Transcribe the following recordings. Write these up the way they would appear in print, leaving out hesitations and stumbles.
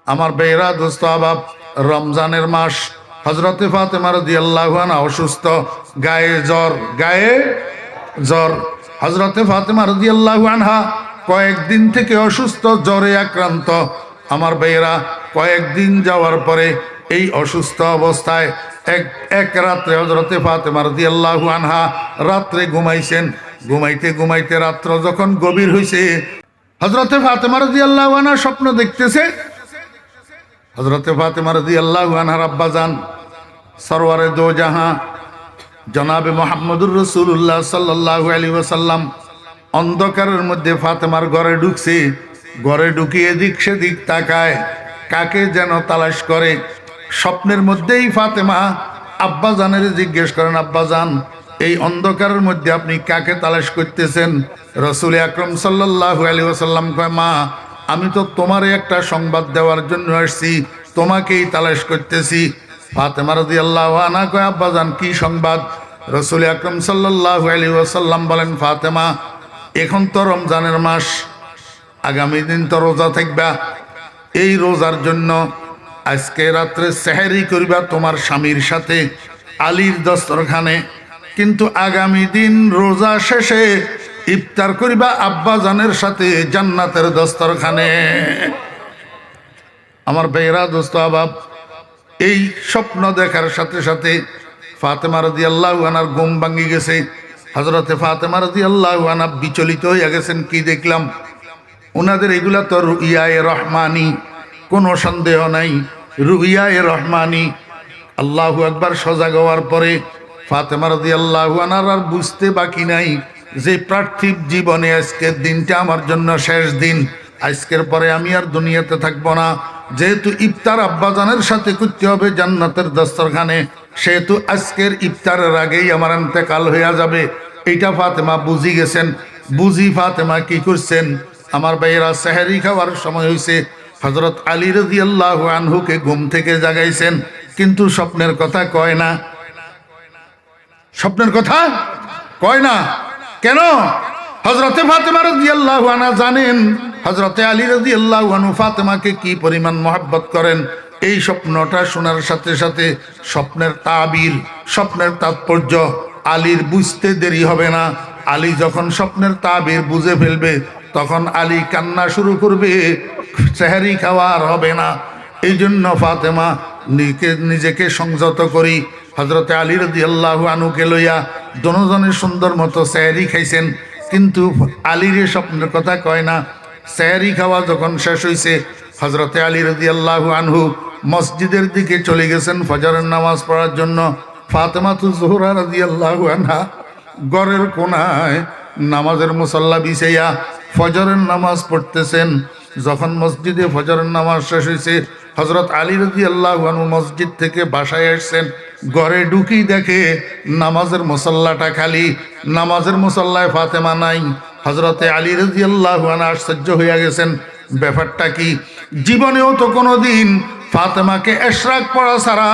আমার বেরা দোস্ত আবাব, রমজানের মাস। হযরতে ফাতেমা রাদিয়াল্লাহু আনহা অসুস্থ, গায়ে জ্বর। হযরতে ফাতেমা রাদিয়াল্লাহু আনহা কয়েকদিন থেকে অসুস্থ, জ্বরে আক্রান্ত। আমার ভাইয়েরা, কয়েকদিন যাওয়ার পরে এই অসুস্থ অবস্থায় এক রাত্রে হযরতে ফাতেমা রাদিয়াল্লাহু আনহা রাত্রে ঘুমাইছেন। ঘুমাইতে ঘুমাইতে রাত্র যখন গভীর হইছে, হযরতে ফাতেমা রাদিয়াল্লাহু আনহা স্বপ্ন দেখতেছে। হযরতে ফাতেমা রাদিয়াল্লাহু আনহার আব্বাজান সরওয়ারে দো জাহাঁ জনাবে মুহাম্মদুর রাসূলুল্লাহ সাল্লাল্লাহু আলাইহি ওয়াসাল্লাম অন্ধকারের মধ্যে ফাতেমার ঘরে ঢুকছে। ঘরে ঢুকিয়ে এদিক সেদিক তাকায়, কাকে যেন তালাশ করে। স্বপ্নের মধ্যেই ফাতেমা আব্বাজানের জিজ্ঞেস করেন, আব্বাজান, এই অন্ধকারের মধ্যে আপনি কাকে তালাশ করতেছেন? রাসূল আকরাম সাল্লাল্লাহু আলাইহি ওয়াসাল্লাম কয়, মা, আমি তো তোমারে একটা সংবাদ দেওয়ার জন্য আসছি, তোমাকেই তালাশ করতেছি। ফাতেমা রাদিয়াল্লাহু আনহা কয়, আব্বাজান, কি সংবাদ? রাসূল আকরাম সাল্লাল্লাহু আলাইহি ওয়াসাল্লাম বলেন, ফাতেমা, এখন তো রমজানের মাস, আগামী দিন তো রোজা থাকবা। এই রোজার জন্য আজকে রাত্রে সেহরি করবা তোমার স্বামীর সাথে আলীর দস্তরখানে, কিন্তু আগামী দিন রোজা শেষে ইফতার করিবা আব্বাজানের সাথে জান্নাতের দস্তরখানে। আমার ভাইয়েরা, দোস্ত আবাব, এই স্বপ্ন দেখার সাথে সাথে ফাতেমা রাদিয়াল্লাহু আনহার ঘুম ভাঙি গেছে। হযরতে ফাতেমা রাদিয়াল্লাহু আনহা বিচলিত হয়ে গেছেন, কি দেখলাম? ওনাদের এগুলা তো রুইয়ায়ে রহমানি, কোনো সন্দেহ নাই, রুইয়ায়ে রহমানি। আল্লাহু আকবার। সজাগ হওয়ার পরে ফাতেমা রাদিয়াল্লাহু আনহার আর বুঝতে বাকি নাই যে পার্থিব জীবনে আজকের দিনটা আমার জন্য শেষ দিন, আজকের পরে আমি আর দুনিয়াতে থাকবো না। যেহেতু ইফতার আব্বাজানের সাথে করতে হবে জান্নাতের দস্তরখানে, সেহেতু আজকের ইফতারের আগেই আমার ইন্তেকাল হইয়া যাবে। এইটা ফাতেমা বুঝি গেছেন। বুঝি ফাতেমা কি করছেন? আমার ভাইয়েরা, সেহরি খাওয়ার সময় হয়েছে। হযরত আলী রাদিয়াল্লাহু আনহুকে ঘুম থেকে জাগাইছেন, কিন্তু স্বপ্নের কথা কয় না। স্বপ্নের কথা কয় না কেন? হযরতে ফাতেমা রাদিয়াল্লাহু আনহা জানেন হযরতে আলী রাদিয়াল্লাহু আনহু ফাতেমাকে কি পরিমাণ মহব্বত করেন। এই স্বপ্নটা শোনার সাথে সাথে স্বপ্নের তাবির, স্বপ্নের তাৎপর্য আলীর বুঝতে দেরি হবে না। আলী যখন স্বপ্নের তাবির বুঝে ফেলবে, তখন আলী কান্না শুরু করবে, সেহরি খাওয়ার হবে না। এই জন্য ফাতেমা নিজেকে সংযত করি হযরতে আলী রাদিয়াল্লাহু আনহুকে লইয়া দুজনে সুন্দর মতো সেহরি খাইছেন, কিন্তু আলীর স্বপ্নের কথা কয় না। সেহরি খাওয়া যখন শেষ হয়েছে, হযরতে আলী রাদিয়াল্লাহু আনহু মসজিদের দিকে চলে গেছেন ফজরের নামাজ পড়ার জন্য। ফাতেমাতুজ জোহরা রাদিয়াল্লাহু আনহা ঘরের কোনায় নামাজের মুসল্লা বিছাইয়া ফজরের নামাজ পড়তেছেন। যখন মসজিদে ফজরের নামাজ শেষ হয়েছে, হযরত আলী রাদিয়াল্লাহু আনহু মসজিদ থেকে বাসায় আসছেন। ঘরে ঢুকি দেখে নামাজের মুসল্লাটা খালি, নামাজের মুসল্লায় ফাতেমা নাই। হযরতে আলী রাদিয়াল্লাহু আনহু আশ্চর্য হইয়া গেছেন, ব্যাপারটা কি? জীবনেও তো কোনোদিন ফাতেমাকে ইশরাক পড়া ছাড়া,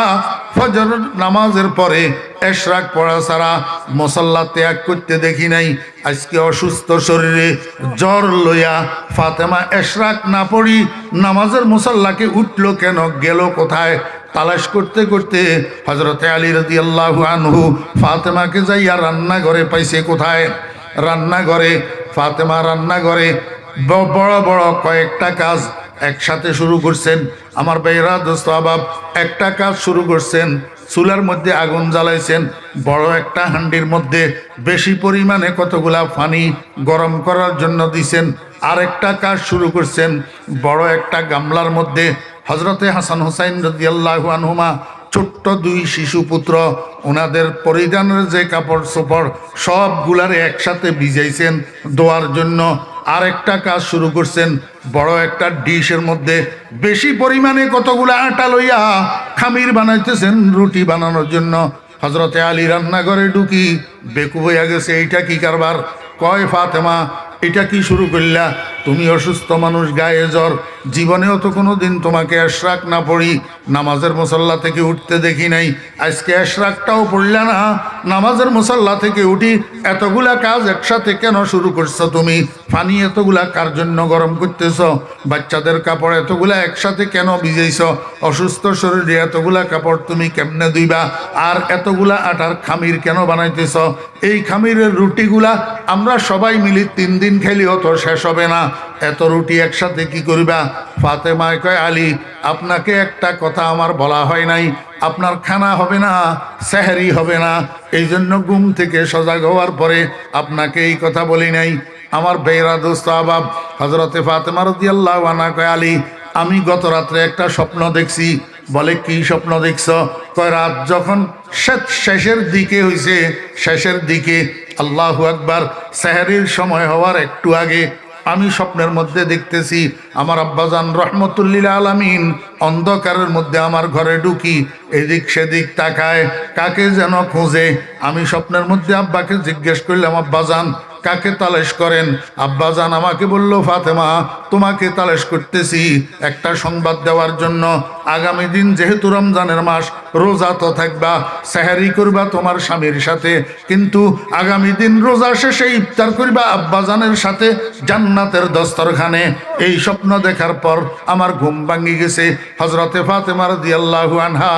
ফজর নামাজের পরে ইশরাক পড়া ছাড়া মুসল্লা ত্যাগ করতে দেখি নাই। আজকে অসুস্থ শরীরে জ্বর লইয়া ফাতেমা ইশরাক না পড়ি নামাজের মুসল্লাকে উঠলো কেন, গেল কোথায়? তালাশ করতে করতে হযরতে আলী রাদিয়াল্লাহু আনহু ফাতেমাকে যাইয়া রান্নাঘরে পাইছে। কোথায়? রান্নাঘরে। ফাতেমা রান্নাঘরে বড় বড় কয়েকটা কাজ একসাথে শুরু করছেন। আমার ভাইরা, দোস্ত আবাব, একটা কাজ শুরু করছেন, চুলার মধ্যে আগুন জ্বালাইছেন। বড় একটা হান্ডির মধ্যে বেশি পরিমাণে কতগুলা পানি গরম করার জন্য দিছেন। আরেকটা কাজ শুরু করছেন, বড় একটা গামলার মধ্যে হযরতে হাসান হুসাইন রাদিয়াল্লাহু আনহুমা, ছোট্ট দুই শিশু পুত্র, ওনাদের পরিধানের যে কাপড় চোপড় সবগুলারে একসাথে ভিজাইছেন দোয়ার জন্য। আরেকটা কাজ শুরু করছেন, বড় একটা ডিশের মধ্যে বেশি পরিমাণে কতগুলা আটা লইয়া খামির বানাইতেছেন রুটি বানানোর জন্য। হযরতে আলী রান্নাঘরে ঢুকি বেকুব হইয়া গেছে, এইটা কি কারবার? কয়, ফাতেমা, এটা কি শুরু করলা? তুমি অসুস্থ মানুষ, গায়ে জ্বর, জীবনেও তো কোনো দিন তোমাকে এশরাক না পড়ি নামাজের মুসল্লা থেকে উঠতে দেখি নাই, আজকে এশরাকটাও পড়লা না, নামাজের মুসল্লা থেকে উঠি, এতগুলা কাজ একসাথে কেন শুরু করছো তুমি? পানি এতগুলা কার জন্য গরম করতেছ? বাচ্চাদের কাপড় এতগুলা একসাথে কেন ভিজাইছ? অসুস্থ শরীরে এতগুলা কাপড় তুমি কেমনে ধুইবা? আর এতগুলা আটার খামির কেন বানাইতেছ? এই খামিরের রুটিগুলা আমরা সবাই মিলি 3 দিন খেলেও তো শেষ হবে না, এত রুটি একসাথে কি করবা? ফাতেমায় কয়, আলী আপনাকে একটা কথা আমার বলা হয় নাই, আপনার খানা হবে না, সেহরি হবে না, এই জন্য ঘুম থেকে সজাগ হওয়ার পরে আপনাকে এই কথা বলি নাই। আমার বেরা দোস্ত আবাব হজরতে ফাতেমা রাদিয়াল্লাহু আনহা কয়, আলী আমি গত রাত্রে একটা স্বপ্ন দেখছি। বলে কি স্বপ্ন দেখছ? কয় রাত যখন শেষের দিকে হইছে, শেষের দিকে, আল্লাহু আকবার, সেহরির সময় হওয়ার একটু আগে আমি স্বপ্নের মধ্যে দেখতেছি আমার আব্বাজান রহমতুল্লিল আলামিন অন্ধকারের মধ্যে আমার ঘরে ঢুকি, এদিক সেদিক তাকায়, কাকে যেন খোঁজে। আমি স্বপ্নের মধ্যে আব্বাকে জিজ্ঞেস করলাম, আব্বাজান কাকে তালাশ করেন? আব্বাজান আমাকে বলল, ফাতেমা তোমাকে তালাশ করতেছি একটা সংবাদ দেওয়ার জন্য। আগামী দিন যেহেতু রমজানের মাস, রোজা তো থাকবা, সেহরি করবা তোমার স্বামীর সাথে, কিন্তু আগামী দিন রোজা শেষে ইফতার করবা আব্বাজানের সাথে জান্নাতের দস্তরখানে। এই স্বপ্ন দেখার পর আমার ঘুম ভাঙি গেছে। হযরতে ফাতেমা রাদিয়াল্লাহু আনহা,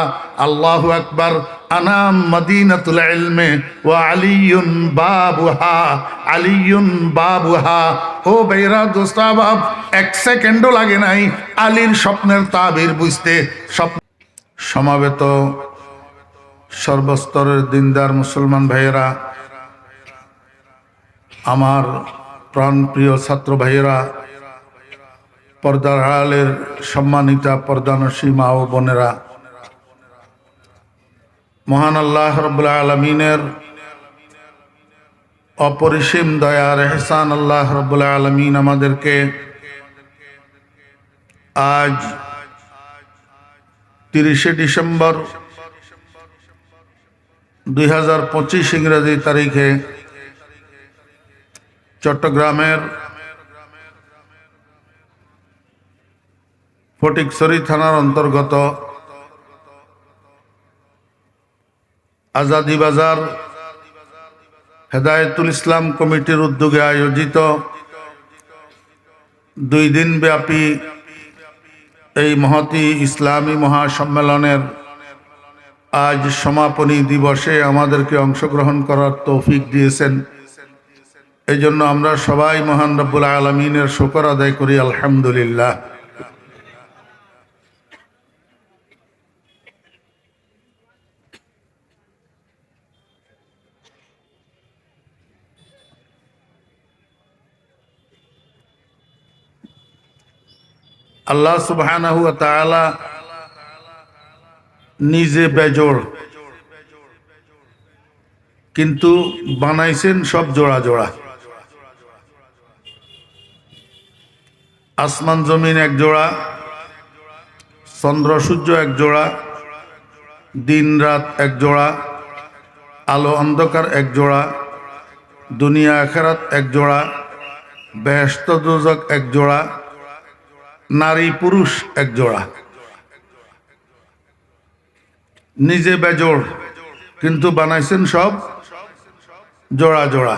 আল্লাহু আকবার, আনা মদিনাতুল ইলমে ওয়া আলিয়ুন বাবুহা, আলিয়ুন বাবুহা। ও ভাইরা দোস্ত আহবাব, 1 সেকেন্ডও লাগে নাই আলীর স্বপ্নের তাবির বুঝতে। সমাবেত সর্বস্তরের দিনদার মুসলমান ভাইয়েরা, আমার প্রাণপ্রিয় ছাত্র ভাইয়েরা, পর্দার আড়ালের সম্মানিতা পর্দানসী মা ও বোনেরা, মহান আল্লাহ রাব্বুল আলামিনের অপরিসীম দয়ার এহসান আল্লাহ রাব্বুল আলামিন আমাদেরকে আজ 30শে ডিসেম্বর 2025 ইংরেজি তারিখে চট্টগ্রামের ফটিকছড়ি থানার অন্তর্গত আজাদি বাজার হেদায়েতুল ইসলাম কমিটির উদ্যোগে আয়োজিত 2 দিন ব্যাপী এই মহতী ইসলামী মহাসম্মেলনের আজ সমাপনী দিবসে আমাদেরকে অংশগ্রহণ করার তৌফিক দিয়েছেন। এই জন্য আমরা সবাই মহান রব্বুল আলামিনের শুকর আদায় করি, আলহামদুলিল্লাহ। আল্লাহ সুবহানাহু ওয়া তাআলা নিজে বেজোড়, কিন্তু বানাইছেন সব জোড়া জোড়া। আসমান জমিন এক জোড়া, চন্দ্র সূর্য এক জোড়া, দিন রাত এক জোড়া, আলো অন্ধকার এক জোড়া, দুনিয়া আখিরাত এক জোড়া, বেহেশত দোজখ এক জোড়া, নারী পুরুষ এক জোড়া। নিজে বেজোড়, কিন্তু বানাইছেন সব জোড়া জোড়া।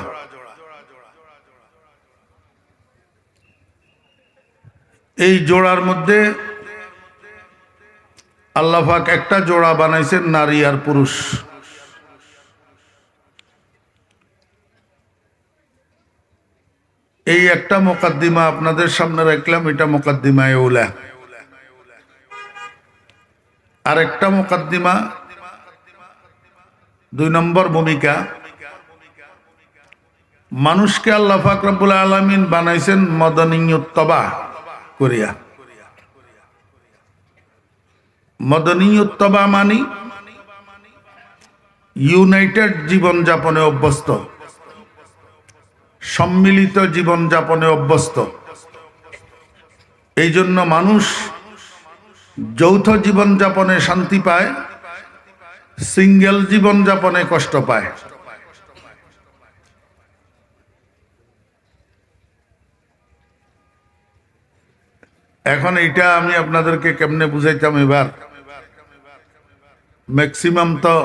এই জোড়ার মধ্যে আল্লাহ পাক একটা জোড়া বানাইছেন নারী আর পুরুষ। এই একটা মুকাদ্দিমা আপনাদের সামনে রাখলাম, এটা মুকাদ্দিমায়ে উলা। আর একটা মুকাদ্দিমা 2 নম্বর ভূমিকা, মানুষকে আল্লাহ পাক রব্বুল আলামিন বানাইছেন মদনীয়ত্তবা করিয়া। মদনীয়ত্তবা মানি ইউনাইটেড জীবন যাপনে অভ্যস্ত, সম্মিলিত জীবন যাপনে অভ্যস্ত। এই জন্য মানুষ যৌথ জীবন যাপনে শান্তি পায়, সিঙ্গেল জীবন যাপনে কষ্ট পায়। এখন এইটা আমি আপনাদেরকে কেমনে বুঝাইতাম এবার। ম্যাক্সিমাম তো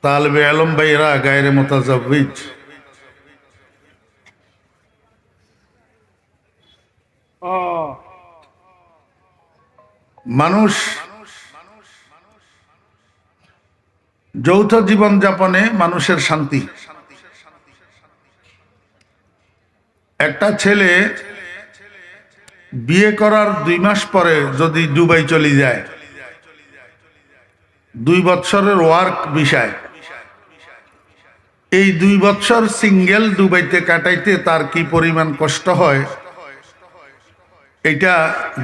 তালেবে আলম ভাইরা গায়রে মুতাজাওবিজ, মানুষ যৌথ জীবন যাপনে মানুষের শান্তি। একটা ছেলে বিয়ে করার 2 মাস পরে যদি দুবাই চলে যায়, 2 বছরের ওয়ার্ক বিষয়, এই 2 বছর সিঙ্গেল দুবাইতে কাটাইতে তার কি পরিমাণ কষ্ট হয়, এটা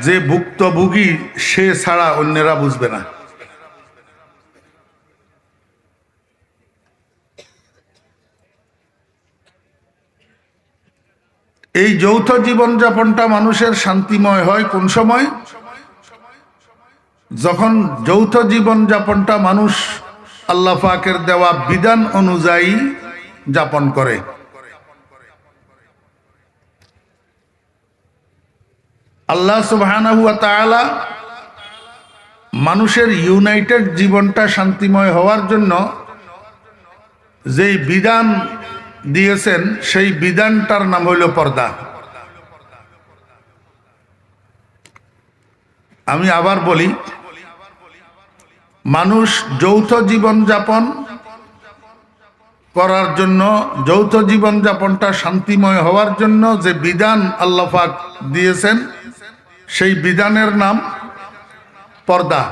যে ভুক্তভোগী সে ছাড়া অন্যরা বুঝবে না। এই যৌথ জীবনযাপনটা মানুষের শান্তিময় হয় কোন সময়? যখন যৌথ জীবনযাপনটা মানুষ আল্লাহ পাকের দেওয়া বিধান অনুযায়ী যাপন করে। আল্লাহ সুবহানাহু ওয়া তাআলা মানুষের ইউনাইটেড জীবনটা শান্তিময় হওয়ার জন্য যেই বিধান দিয়েছেন সেই বিধানটার নাম হইল পর্দা। আমি আবার বলি, মানুষ যৌথ জীবনযাপন করার জন্য, যৌথ জীবনযাপনটা শান্তিময় হওয়ার জন্য যে বিধান আল্লাহ পাক দিয়েছেন সেই বিধানের নাম পর্দা।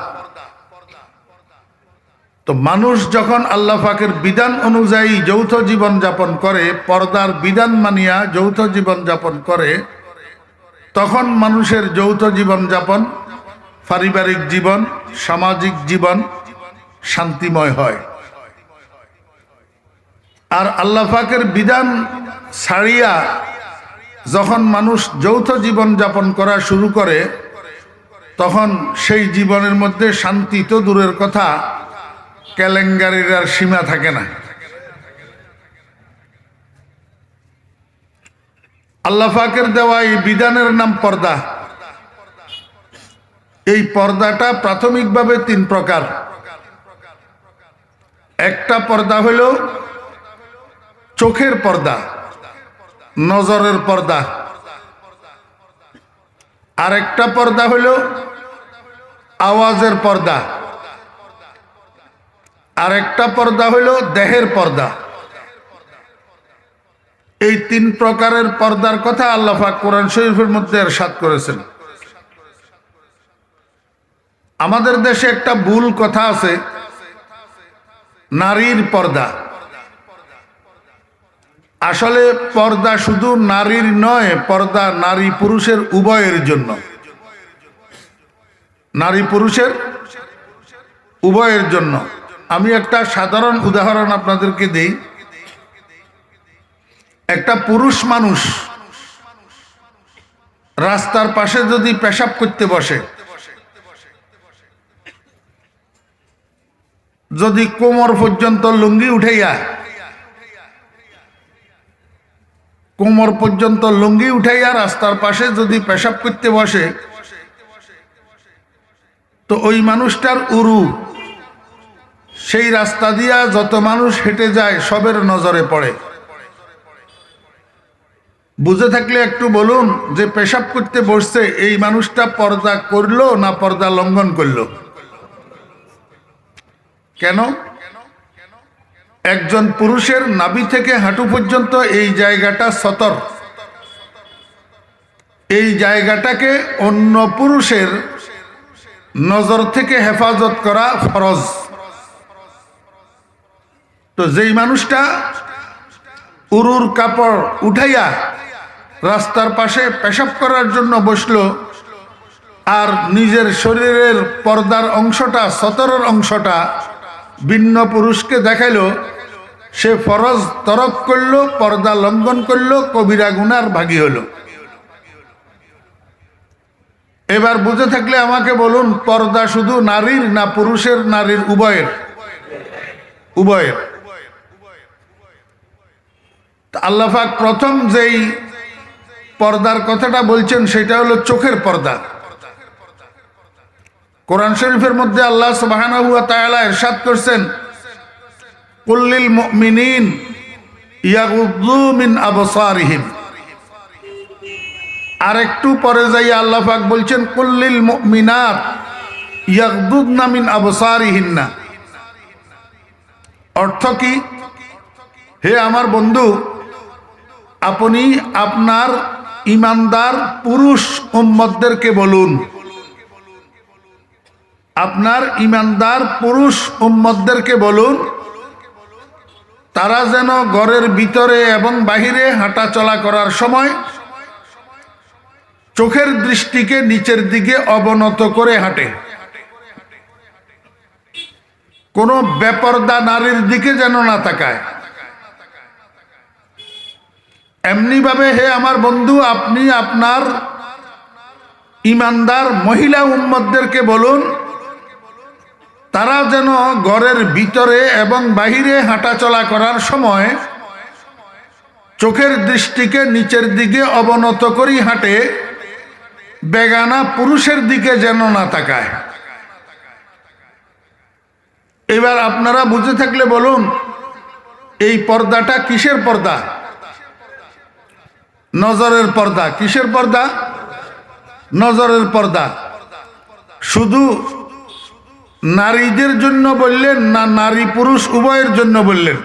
তো মানুষ যখন আল্লাহ পাকের বিধান অনুযায়ী যৌথ জীবন যাপন করে, পর্দার বিধান মানিয়া যৌথ জীবন যাপন করে, তখন মানুষের যৌথ জীবন যাপন, পারিবারিক জীবন, সামাজিক জীবন শান্তিময় হয়। আর আল্লাহ পাকের বিধান ছাড়িয়া যখন মানুষ যৌথ জীবন যাপন করা শুরু করে, তখন সেই জীবনের মধ্যে শান্তি তো দূরের কথা, কেলেঙ্কারির আর সীমা থাকে না। আল্লাহ পাকের দেওয়া এই বিধানের নাম পর্দা। এই পর্দাটা প্রাথমিকভাবে 3 প্রকার। একটা পর্দা হইল চোখের পর্দা, নজরের পর্দা। আরেকটা পর্দা হইল আওয়াজের পর্দা। আরেকটা পর্দা হইল দেহের পর্দা। এই 3 প্রকারের পর্দার কথা আল্লাহ পাক কোরআন শরীফের মধ্যে ইরশাদ করেছেন। আমাদের দেশে একটা ভুল কথা আছে, নারীর পর্দা। আসলে পর্দা শুধু নারীর নয়, পর্দা নারী পুরুষের উভয়ের জন্য। নারী পুরুষের উভয়ের জন্য। আমি একটা সাধারণ উদাহরণ আপনাদেরকে দিই। একটা পুরুষ মানুষ রাস্তার পাশে যদি পেশাব করতে বসে, যদি কোমর পর্যন্ত লুঙ্গি উঠাইয়া, কোমর পর্যন্ত লুঙ্গি উঠাইয়া রাস্তার পাশে যদি পেশাব করতে বসে, তো ওই মানুষটার উরু সেই রাস্তা দিয়া যত মানুষ হেঁটে যায় সবের নজরে পড়ে। বুঝে থাকলে একটু বলুন যে পেশাব করতে বসছে এই মানুষটা পর্দা করলো না পর্দা লঙ্ঘন করলো? কেন? একজন পুরুষের নাভি থেকে হাঁটু পর্যন্ত এই জায়গাটা সতর। এই জায়গাটাকে অন্য পুরুষের নজর থেকে হেফাজত করা ফরজ। তো যেই মানুষটা উরুর কাপড় উঠাইয়া রাস্তার পাশে পেশাব করার জন্য বসলো, আর নিজের শরীরের পর্দার অংশটা, সতরের অংশটা ভিন্ন পুরুষকে দেখাইলো, সে ফরজ তরক করলো, পর্দা লঙ্ঘন করলো, কবিরা গুনার ভাগী হলো। এবার বুঝে থাকলে আমাকে বলুন, পর্দা শুধু নারীর না পুরুষের, নারীর উভয়ের? উভয়ের। আল্লাহ পাক প্রথম যেই পর্দার কথাটা বলছেন সেটা হলো চোখের পর্দা। কোরআন শরীফের মধ্যে আল্লাহ সুবহানাহু ওয়া তাআলা ইরশাদ করেছেন, কুল্লিল মুমিনিন ইয়াগুদ্দু মিন আবসারিহিম। আর একটু পরে যাই আল্লাহ পাক বলছেন, কুল্লিল মুমিনাত ইয়াগদুদনা মিন আবসারিহিন্না। অর্থ কি? হে আমার বন্ধু, আপনি আপনার ঈমানদার পুরুষ উম্মতদেরকে বলুন, আপনার ঈমানদার পুরুষ উম্মতদেরকে বলুন, তারা যেন ঘরের ভিতরে এবং বাহিরে হাঁটা চলা করার সময় চোখের দৃষ্টিকে নিচের দিকে অবনত করে হাঁটে। কোনো বেপরদা নারীর দিকে যেন না তাকায়। এমনি ভাবে হে আমার বন্ধু, আপনি আপনার ঈমানদার মহিলা উম্মতদেরকে বলুন, তারা যেন ঘরের ভিতরে এবং বাহিরে হাঁটা চলা করার সময় চোখের দৃষ্টিকে নিচের দিকে অবনত করেই হাঁটে, বেগানা পুরুষের দিকে যেন না তাকায়। এবার আপনারা বুঝে থাকলে বলুন, এই পর্দাটা কিসের পর্দা? নজরের পর্দা। কিসের পর্দা? নজরের পর্দা। শুধু নারীদের জন্য বললেন না নারী পুরুষ উভয়ের জন্য বললেন?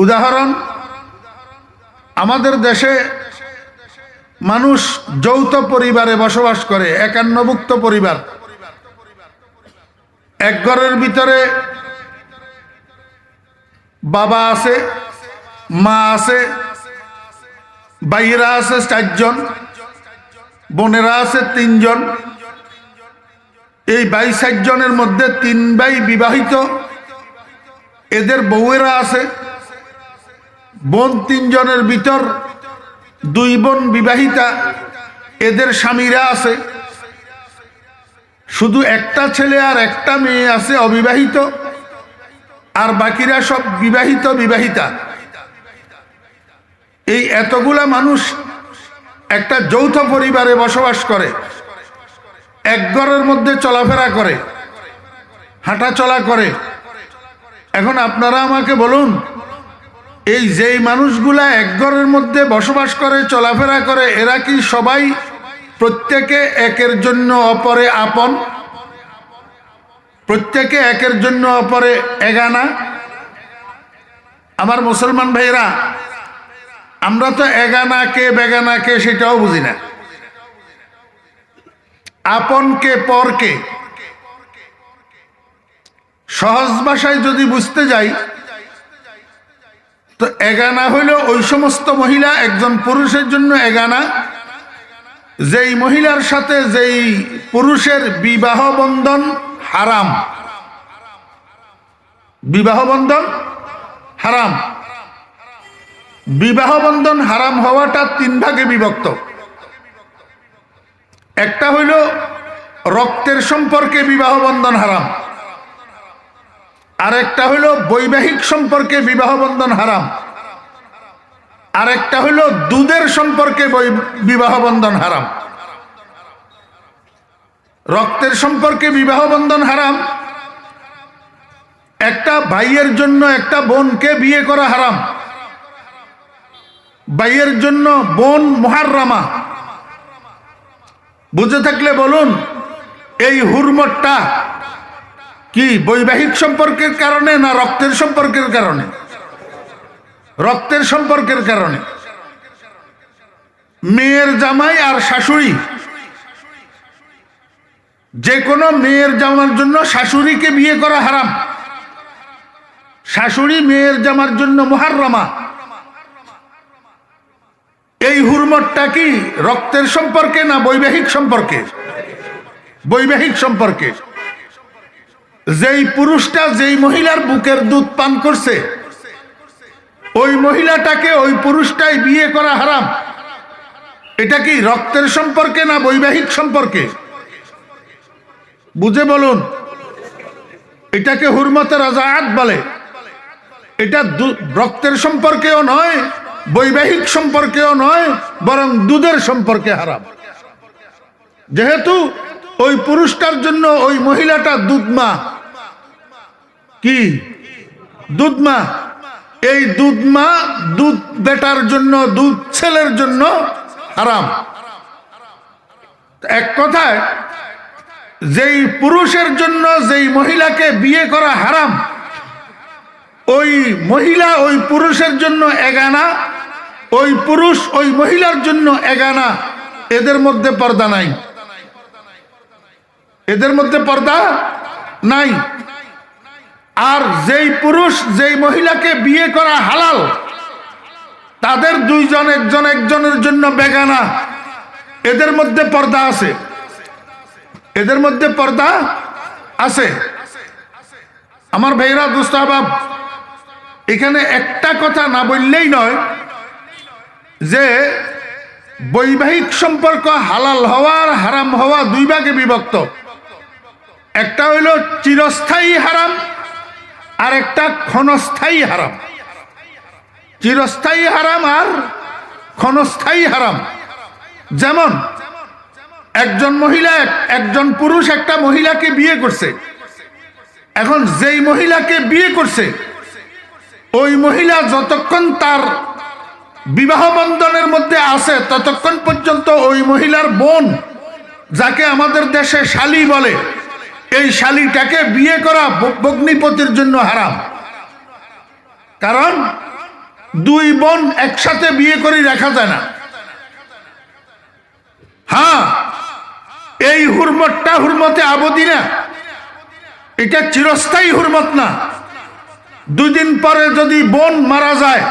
উদাহরণ, আমাদের দেশে মানুষ যৌথ পরিবারে বসবাস করে, একান্নভুক্ত পরিবার। এক ঘরের ভিতরে বাবা আছে, মা আছে, ভাইয়েরা আছে 4 জন, বোনেরা আছে 3 জন। এই ভাই 4 জনের মধ্যে 3 ভাই বিবাহিত, এদের বউয়েরা আছে। বোন 3 জনের ভিতর 2 বোন বিবাহিতা, এদের স্বামীরা আছে। শুধু একটা ছেলে আর একটা মেয়ে আছে অবিবাহিত, আর বাকিরা সব বিবাহিত বিবাহিতা। এই এতগুলা মানুষ একটা যৌথ পরিবারে বসবাস করে, এক ঘরের মধ্যে চলাফেরা করে, হাঁটা চলা করে। এখন আপনারা আমাকে বলুন, এই যেই মানুষগুলা এক ঘরের মধ্যে বসবাস করে, চলাফেরা করে, এরা কি সবাই প্রত্যেকে একের জন্য অপরে আপন? প্রত্যেকে একের জন্য অপরে এগানা? আমার মুসলমান ভাইরা, আমরা তো এগানা কে বেগানা কে সেটাও বুঝি না। আপন কে পর কে সহজ ভাষায় যদি বুঝতে যাই, তো এগানা হইল ওই সমস্ত মহিলা, একজন পুরুষের জন্য এগানা, যেই মহিলার সাথে যেই পুরুষের বিবাহ বন্ধন হারাম। বিবাহ বন্ধন হারাম। বিবাহ বন্ধন হারাম হওয়াটা 3 ভাগে বিভক্ত। একটা হইল রক্তের সম্পর্কে বিবাহ বন্ধন হারাম, আর একটা হইল বৈবাহিক সম্পর্কে বিবাহ বন্ধন হারাম, আর একটা হইল দুধের সম্পর্কে বিবাহ বন্ধন হারাম। রক্তের সম্পর্কে বিবাহ বন্ধন হারাম, একটা ভাইয়ের জন্য একটা বোনকে বিয়ে করা হারাম। ভাইয়ের জন্য বোন মুহাররামা। বুঝে থাকলে বলুন, এই হুরমতটা কি বৈবাহিক সম্পর্কের কারণে না রক্তের সম্পর্কের কারণে? রক্তের সম্পর্কের কারণে। মেয়ের জামাই আর শাশুড়ি, যে কোনো মেয়ের জামার জন্য শাশুড়িকে বিয়ে করা হারাম। শাশুড়ি মেয়ের জামার জন্য মুহাররামা। এই হুরমতটা কি রক্তের সম্পর্কে না বৈবাহিক সম্পর্কে? বৈবাহিক সম্পর্কে। যেই পুরুষটা যেই মহিলার বুকের দুধ পান করছে, ওই মহিলাটাকে ওই পুরুষটাই বিয়ে করা হারাম। এটা কি রক্তের সম্পর্কে না বৈবাহিক সম্পর্কে? বুঝে বলুন। এটাকে হুরমতে রাজাআত বলে। এটা রক্তের সম্পর্কেও নয়, বৈবাহিক সম্পর্কেও নয়, বরং দুধের সম্পর্কে হারাম। যেহেতু ওই পুরুষটার জন্য ওই মহিলাটা দুধমা, কি দুধমা, এই দুধমা দুধ বেটার জন্য, দুধ ছেলের জন্য হারাম। এক কথায় যেই পুরুষের জন্য যেই মহিলাকে বিয়ে করা হারাম, ওই মহিলা ওই পুরুষের জন্য এগানা, ওই পুরুষ ওই মহিলার জন্য এগানা। এদের মধ্যে পর্দা নাই, এদের মধ্যে পর্দা নাই। আর যেই পুরুষ যেই মহিলাকে বিয়ে করা হালাল, তাদের দুইজন একজন একজনের জন্য বেগানা। এদের মধ্যে পর্দা আছে, এদের মধ্যে পর্দা আছে। আমার ভাইরা, দোস্ত আহবাব, এখানে একটা কথা না বললেই নয় যে বৈবাহিক সম্পর্ক হালাল হওয়া আর হারাম হওয়া দুই ভাগে বিভক্ত। একটা হইল চিরস্থায়ী হারাম, আর একটা ক্ষণস্থায়ী হারাম। চিরস্থায়ী হারাম আর ক্ষণস্থায়ী হারাম। যেমন একজন মহিলা, একজন পুরুষ একটা মহিলাকে বিয়ে করছে। এখন যেই মহিলাকে বিয়ে করছে, ওই মহিলা যতক্ষণ তার বিবাহ বন্ধনের মধ্যে আছে, ততক্ষণ পর্যন্ত ওই মহিলার বোন, যাকে আমাদের দেশে শালী বলে, এই শালীটাকে বিয়ে করা ভগ্নিপতির জন্য হারাম। কারণ দুই বোন একসাথে বিয়ে করে রাখা যায় না। হ্যাঁ, এই হুরমতটা হুরমতে আবদি না, এটা চিরস্থায়ী হুরমত না। 2 দিন পরে যদি বোন মারা যায়,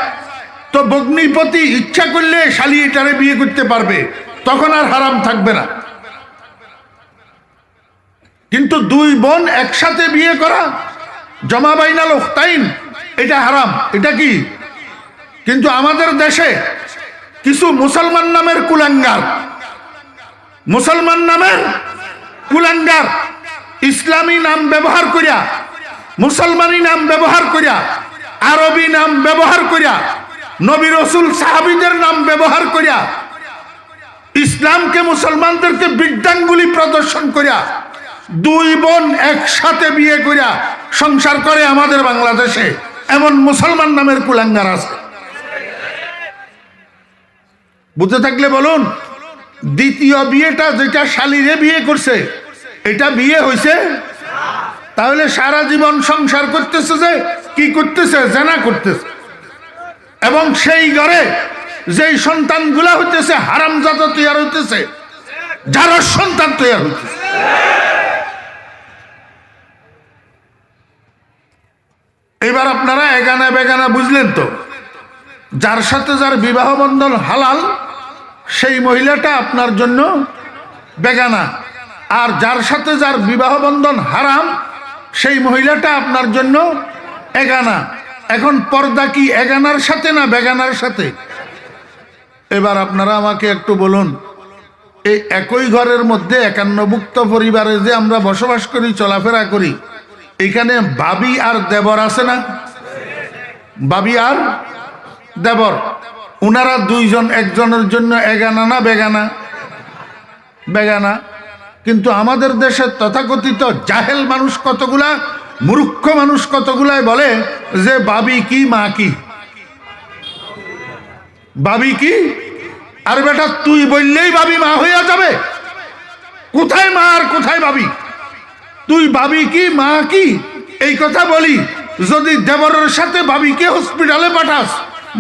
তো ভগ্নিপতি ইচ্ছা করলে শালী এটারে বিয়ে করতে পারবে, তখন আর হারাম থাকবে না। কিন্তু 2 বোন একসাথে বিয়ে করা, জমা বাইনাল উখতাইন, এটা হারাম। এটা কি? কিন্তু আমাদের দেশে কিছু মুসলমান নামের কুলাঙ্গার, মুসলমান নামের কুলাঙ্গার ইসলামী নাম ব্যবহার করিয়া, মুসলমানি নাম ব্যবহার করিয়া, আরবি নাম ব্যবহার করিয়া, নবী রাসূল সাহাবীদের নাম ব্যবহার করিয়া, ইসলামকে মুসলমানদেরকে বৃদ্ধাঙ্গুলি প্রদর্শন করিয়া 2 বোন একসাথে বিয়ে করিয়া সংসার করে আমাদের বাংলাদেশে। এমন মুসলমান নামের কুলাঙ্গার আছে। বুঝতে থাকলে বলুন, দ্বিতীয় বিয়েটা যেটা শালীরে বিয়ে করছে, এটা বিয়ে হয়েছে? তাহলে সারা জীবন সংসার করতেছে, যে কি করতেছে? জানা করতেছে। এবং সেই ঘরে যেই সন্তানগুলা হইতেছে হারামজাদা তৈরি হইতেছে, যারা সন্তান তৈরি হইতেছে। এবার আপনারা এগানা বেগানা বুঝলেন তো? যার সাথে যার বিবাহ বন্ধন হালাল, সেই মহিলাটা আপনার জন্য বেগানা। আর যার সাথে যার বিবাহ বন্ধন হারাম, সেই মহিলাটা আপনার জন্য এগানা। এখন পর্দা কি এগানার সাথে না বেগানার সাথে? এবার আপনারা আমাকে একটু বলুন, এই একই ঘরের মধ্যে একান্নভুক্ত পরিবারে যে আমরা বসবাস করি, চলাফেরা করি, এখানে ভাবি আর দেবর আছে না? ভাবি আর দেবর, উনারা 2 জন একজনের জন্য এগানা না বেগানা? বেগানা। কিন্তু আমাদের দেশের তথাকথিত জাহেল মানুষ কতগুলা, মূর্খ মানুষ কতগুলাই বলে যে ভাবি কি মা কি, ভাবি কি। আর বেটা, তুই বললেই ভাবি মা হইয়া যাবে? কোথায় মা আর কোথায় ভাবি? তুই ভাবি কি মা কি এই কথা বলি, যদি দেবরের সাথে ভাবিকে হসপিটালে পাঠাস,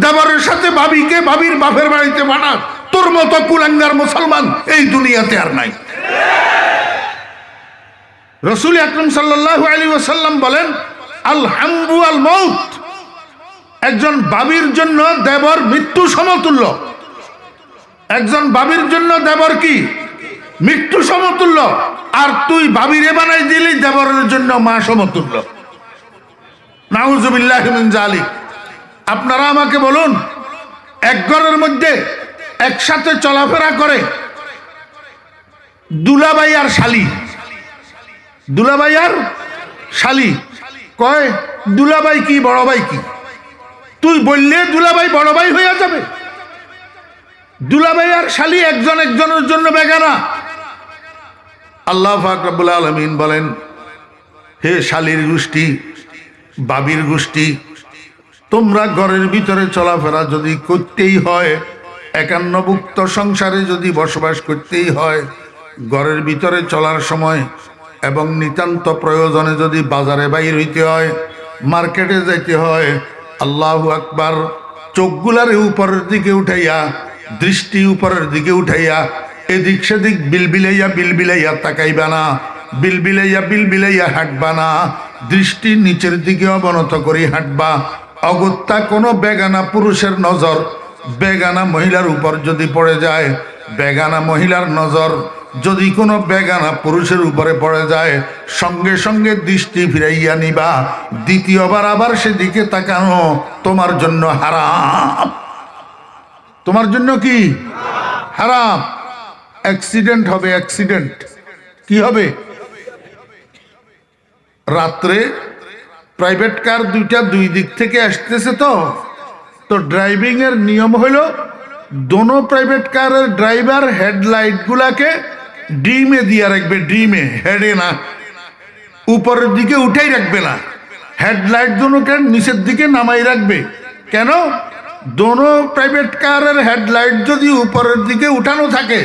দেবরের সাথে ভাবিকে ভাবির বাপের বাড়িতে পাঠাস, তোর মতো কুলাঙ্গার মুসলমান এই দুনিয়াতে আর নাই। রাসূল আকরাম সাল্লাল্লাহু আলাইহি ওয়াসাল্লাম বলেন, আল হামবু আল মউত, একজন বাবির জন্য দেবর মৃত্যু সমতুল্য। একজন বাবির জন্য দেবর কি? মৃত্যু সমতুল্য। আর তুই বাবিরে বানাই দিলি দেবরের জন্য মা সমতুল্য। নাউযুবিল্লাহি মিন যালিক। আপনারা আমাকে বলুন, এক ঘরের মধ্যে একসাথে চলাফেরা করে দুলাভাই আর শালী, দুলাভাই আর শালী, কয় দুলাভাই কি বড় ভাই কি? তুই বললে দুলাভাই বড় ভাই হইয়া যাবে? দুলাভাই আর শালি একজন একজনের জন্য বেগানা। আল্লাহ পাক রব্বুল আলামিন বলেন, হে শালির গোষ্ঠী, বাবির গোষ্ঠী, তোমরা ঘরের ভিতরে চলাফেরা যদি করতেই হয়, একান্নভুক্ত সংসারে যদি বসবাস করতেই হয়, ঘরের ভিতরে চলার সময় এবং নিতান্ত প্রয়োজনে যদি বাজারে বাইর হইতে হয়, মার্কেটে যাইতে হয়, আল্লাহু আকবার, চোখগুলার উপরের দিকে উঠাইয়া, দৃষ্টি উপরের দিকে উঠাইয়া এদিক সেদিক বিলবিলাইয়া তাকাইবা না, বিলবিলাইয়া হাঁটবা না, দৃষ্টি নিচের দিকে অবনত করে হাঁটবা। অগত্যা কোনো বেগানা পুরুষের নজর বেগানা মহিলার উপর যদি পড়ে যায়, বেগানা মহিলার নজর যদি কোনো বেগানা পুরুষের উপরে পড়ে যায়, সঙ্গে সঙ্গে দৃষ্টি ফিরাইয়া নিবা। দ্বিতীয়বার আবার সেদিকে তাকানো তোমার জন্য হারাম। তোমার জন্য কি হারাম? অ্যাক্সিডেন্ট হবে, অ্যাক্সিডেন্ট। কি হবে? রাত্রে প্রাইভেট কার দুইটা দুই দিক থেকে আসতেছে, তো ড্রাইভিং এর নিয়ম হলো দোনো প্রাইভেট কারের ড্রাইভার হেডলাইট গুলাকে ডিমে দিয়ে রাখবে, ডিমে, হেডে না, উপরের দিকে উঠাই রাখবে না। হেডলাইট দোনোকে নিচের দিকে নামাই রাখবে। কেন? দোনো প্রাইভেট কারের হেডলাইট যদি উপরের দিকে উঠানো থাকে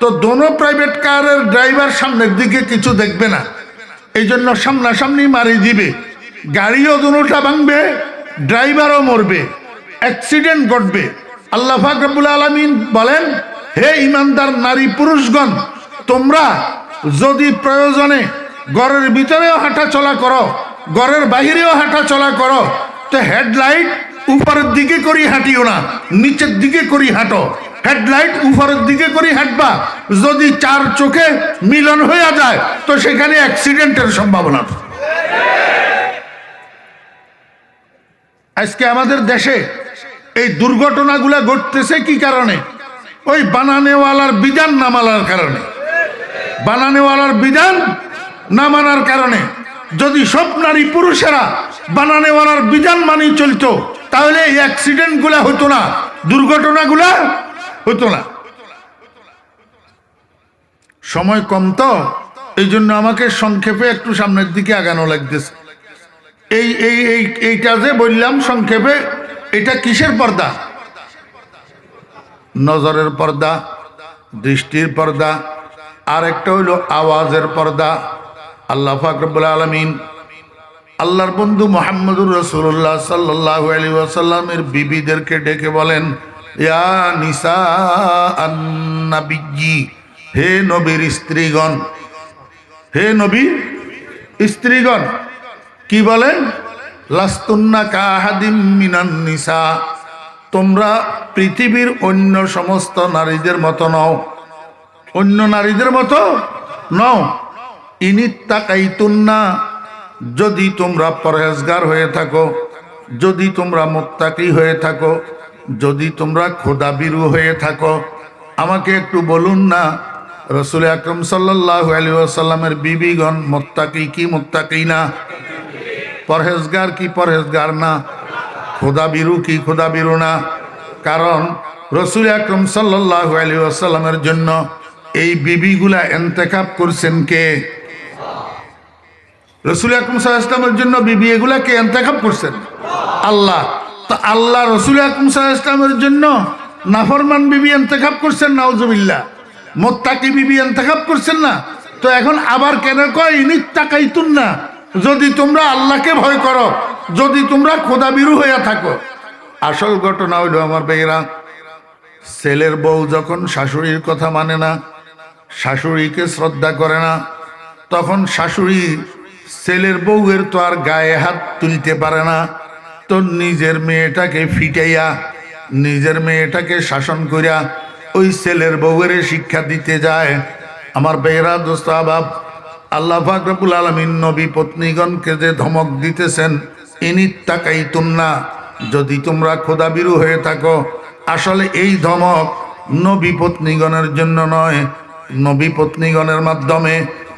তো দোনো প্রাইভেট কারের ড্রাইভার সামনের দিকে কিছু দেখবে না, এই জন্য সামনাসামনি মারি দিবে। গাড়িও দোনোটা ভাঙবে, ড্রাইভারও মরবে, অ্যাক্সিডেন্ট ঘটবে। আল্লাহ পাক রব্বুল আলামিন বলেন, হে ইমানদার নারী পুরুষগণ, তোমরা যদি প্রয়োজনে ঘরের ভিতরেও হাঁটা চলা করো, ঘরের বাহিরেও হাঁটা চলা করো, তো হেডলাইট উপরের দিকে করি হাঁটিও না, নিচের দিকে করি হাঁটো। হেডলাইট উপরের দিকে করি হাঁটবা। যদি চার চোখে মিলন হয়ে যায় তো সেখানে অ্যাক্সিডেন্টের সম্ভাবনা। আজকে আমাদের দেশে এই দুর্ঘটনাগুলা ঘটতেছে কি কারণে? ওই বানানেওয়ালার বিধান না মানার কারণে। বানানেওয়ালার বিধান না মানার কারণে। যদি সব নারী পুরুষেরা বানানেওয়ালার বিধান মানি চলতো তাহলে এই অ্যাক্সিডেন্ট গুলা হতো না, দুর্ঘটনাগুলা হতো না। সময় কম তো, এই জন্য আমাকে সংক্ষেপে একটু সামনের দিকে আগানো লাগতেছে। এইটা যে বললাম সংক্ষেপে, এটা কিসের পর্দা? নজরের পর্দা, দৃষ্টির পর্দা, আর একটা হইল আওয়াজের পর্দা। আল্লাহ পাক রব্বুল আলামিন আল্লাহর বন্ধু মুহাম্মদুর রাসূলুল্লাহ সাল্লাল্লাহু আলাইহি ওয়াসাল্লামের বিবিদেরকে ডেকে বলেন, ইয়া নিসা আন-নবিয়্যি, হে নবীর স্ত্রীগণ, হে নবীর স্ত্রীগণ। কি বলেন? লাস্তুন্না কাহাদিম মিনান নিসা, তোমরা পৃথিবীর অন্য সমস্ত নারীদের মতো নও, অন্য নারীদের মতো নও। ইনিত্তাকাইতুন্না, যদি তোমরা পরহেজগার হয়ে থাকো, যদি তোমরা মুত্তাকি হয়ে থাকো, যদি তোমরা খোদাবিরু হয়ে থাকো। আমাকে একটু বলুন না, রাসূল আকরাম সাল্লাল্লাহু আলাইহি ওয়াসাল্লামের বিবিগণ মুত্তাকি কি মুত্তাকি না? পরহেজগার কি পরহেজগার না? খোদাবিরু কি খোদাবিরু না? কারণ রাসূল আকরাম সাল্লাল্লাহু আলাইহি ওয়াসাল্লামের জন্য এই বিবিগুলা ইন্তেখাব করছেন কে? রাসূল আকরাম সাল্লাল্লাহু আলাইহি ওয়াসাল্লামের জন্য বিবি এগুলা কে ইন্তেখাব করছেন? আল্লাহ। তো আল্লাহ রাসূল আকরাম সাল্লাল্লাহু আলাইহি ওয়াসাল্লামের জন্য নাফরমান বিবি ইন্তেখাব করছেন, নাউজুবিল্লাহ। মুত্তাকি বিবি ইন্তেখাব করছেন না। তো এখন আবার কেন কয় ইনিত্তাকাইতুন্না, যদি তোমরা আল্লাহকে ভয় করো, যদি তোমরা খোদাবিরু হয়ে থাকো। আসল ঘটনা হইল আমার ভাইয়েরা, ছেলের বউ যখন শাশুড়ির কথা মানে না, শাশুড়িকে শ্রদ্ধা করে না, তখন শাশুড়ি ছেলের বউয়ের তো আর গায়ে হাত তুলতে পারে না। তো নিজের মেয়েটাকে ফিটাইয়া, নিজের মেয়েটাকে শাসন করিয়া ওই ছেলের বউয়ের শিক্ষা দিতে যায়। আমার ভাইয়েরা, দোস্ত আবাব, আল্লাহ পাক রব্বুল আলামিন নবী পত্নীগণকে যে ধমক দিতেছেন, ইনিত্তাকাইতুন্না, যদি তোমরা খোদাবিরু হয়ে থাকো। আসলে এই ধমক নবী পত্নীগণের জন্য নয়, নবী পত্নীগণের মাধ্যমে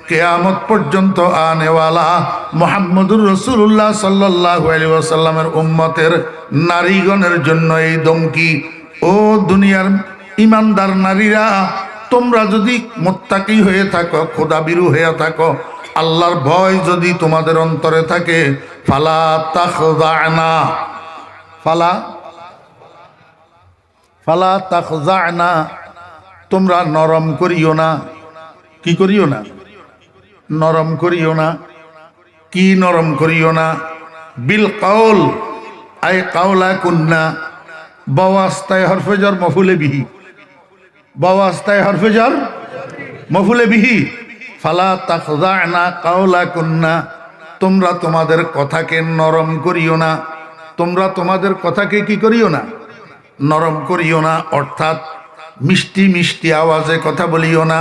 কিয়ামত পর্যন্ত আনেওয়ালা মুহাম্মদুর রাসূলুল্লাহ সাল্লাল্লাহু আলাইহি ওয়াসাল্লামের উম্মতের নারীগণের জন্য এই ধমকি। ও দুনিয়ার ইমানদার নারীরা, তোমরা যদি মুত্তাকি হয়ে থাকো, খোদাবিরু হয়ে থাকো, আল্লাহর ভয় যদি তোমাদের অন্তরে থাকে, ফালা তাখযানা ফালা তাখযানা, তোমরা নরম করিও না। কি করিও না? নরম করিও না। কি নরম করিও না? বিল কাউল আই কাউলা কুন্না, বাওয়াস্তায় হরফে জর মফুলে বিহি, বাওয়াস্তায় হরফে জর মফুলে বিহি। ফালা তাখযানা কাউলা কুন্না, তোমরা তোমাদের কথাকে নরম করিও না। তোমরা তোমাদের কথাকে কি করিও না? নরম করিও না, অর্থাৎ মিষ্টি মিষ্টি আওয়াজে কথা বলিও না।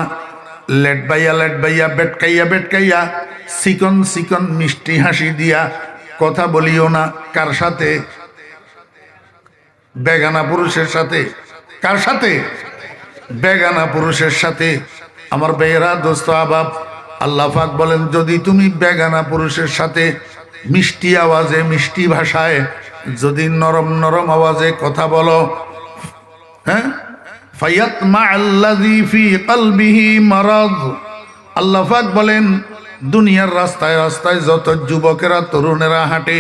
লেট বাইয়া বেটকাইয়া চিকন চিকন মিষ্টি হাসি দিয়া কথা বলিও না। কার সাথে? বেগানা পুরুষের সাথে। কার সাথে? বেগানা পুরুষের সাথে। আমার বেয়েরা দোস্ত আবাব, আল্লাহ পাক বলেন, যদি তুমি বেগানা পুরুষের সাথে মিষ্টি আওয়াজে মিষ্টি ভাষায় যদি নরম নরম আওয়াজে কথা বলো, হ্যাঁ, ফায়াতমা আল্লাযী ফী কলবিহি মারাদ, আল্লাহ পাক বলেন, দুনিয়ার রাস্তায় রাস্তায় যত যুবকেরা তরুণেরা হাঁটে,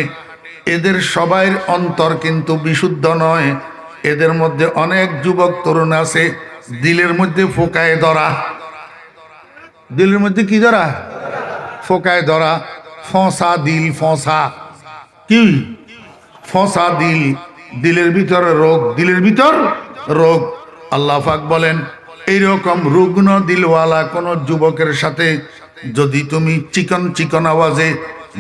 এদের সবাইয়ের অন্তর কিন্তু বিশুদ্ধ নয়। এদের মধ্যে অনেক যুবক তরুণ আছে দিলের মধ্যে ফোকায় ধরা। দিলের মধ্যে কি ধরা? ফোকায় ধরা। ফসা দিল, ফসা কি? ফসা দিল, দিলের ভিতরে রোগ, দিলের ভিতর রোগ। আল্লাহ পাক বলেন, এইরকম রুগ্ন দিলওয়ালা কোন যুবকের সাথে যদি তুমি চিকন চিকন আওয়াজে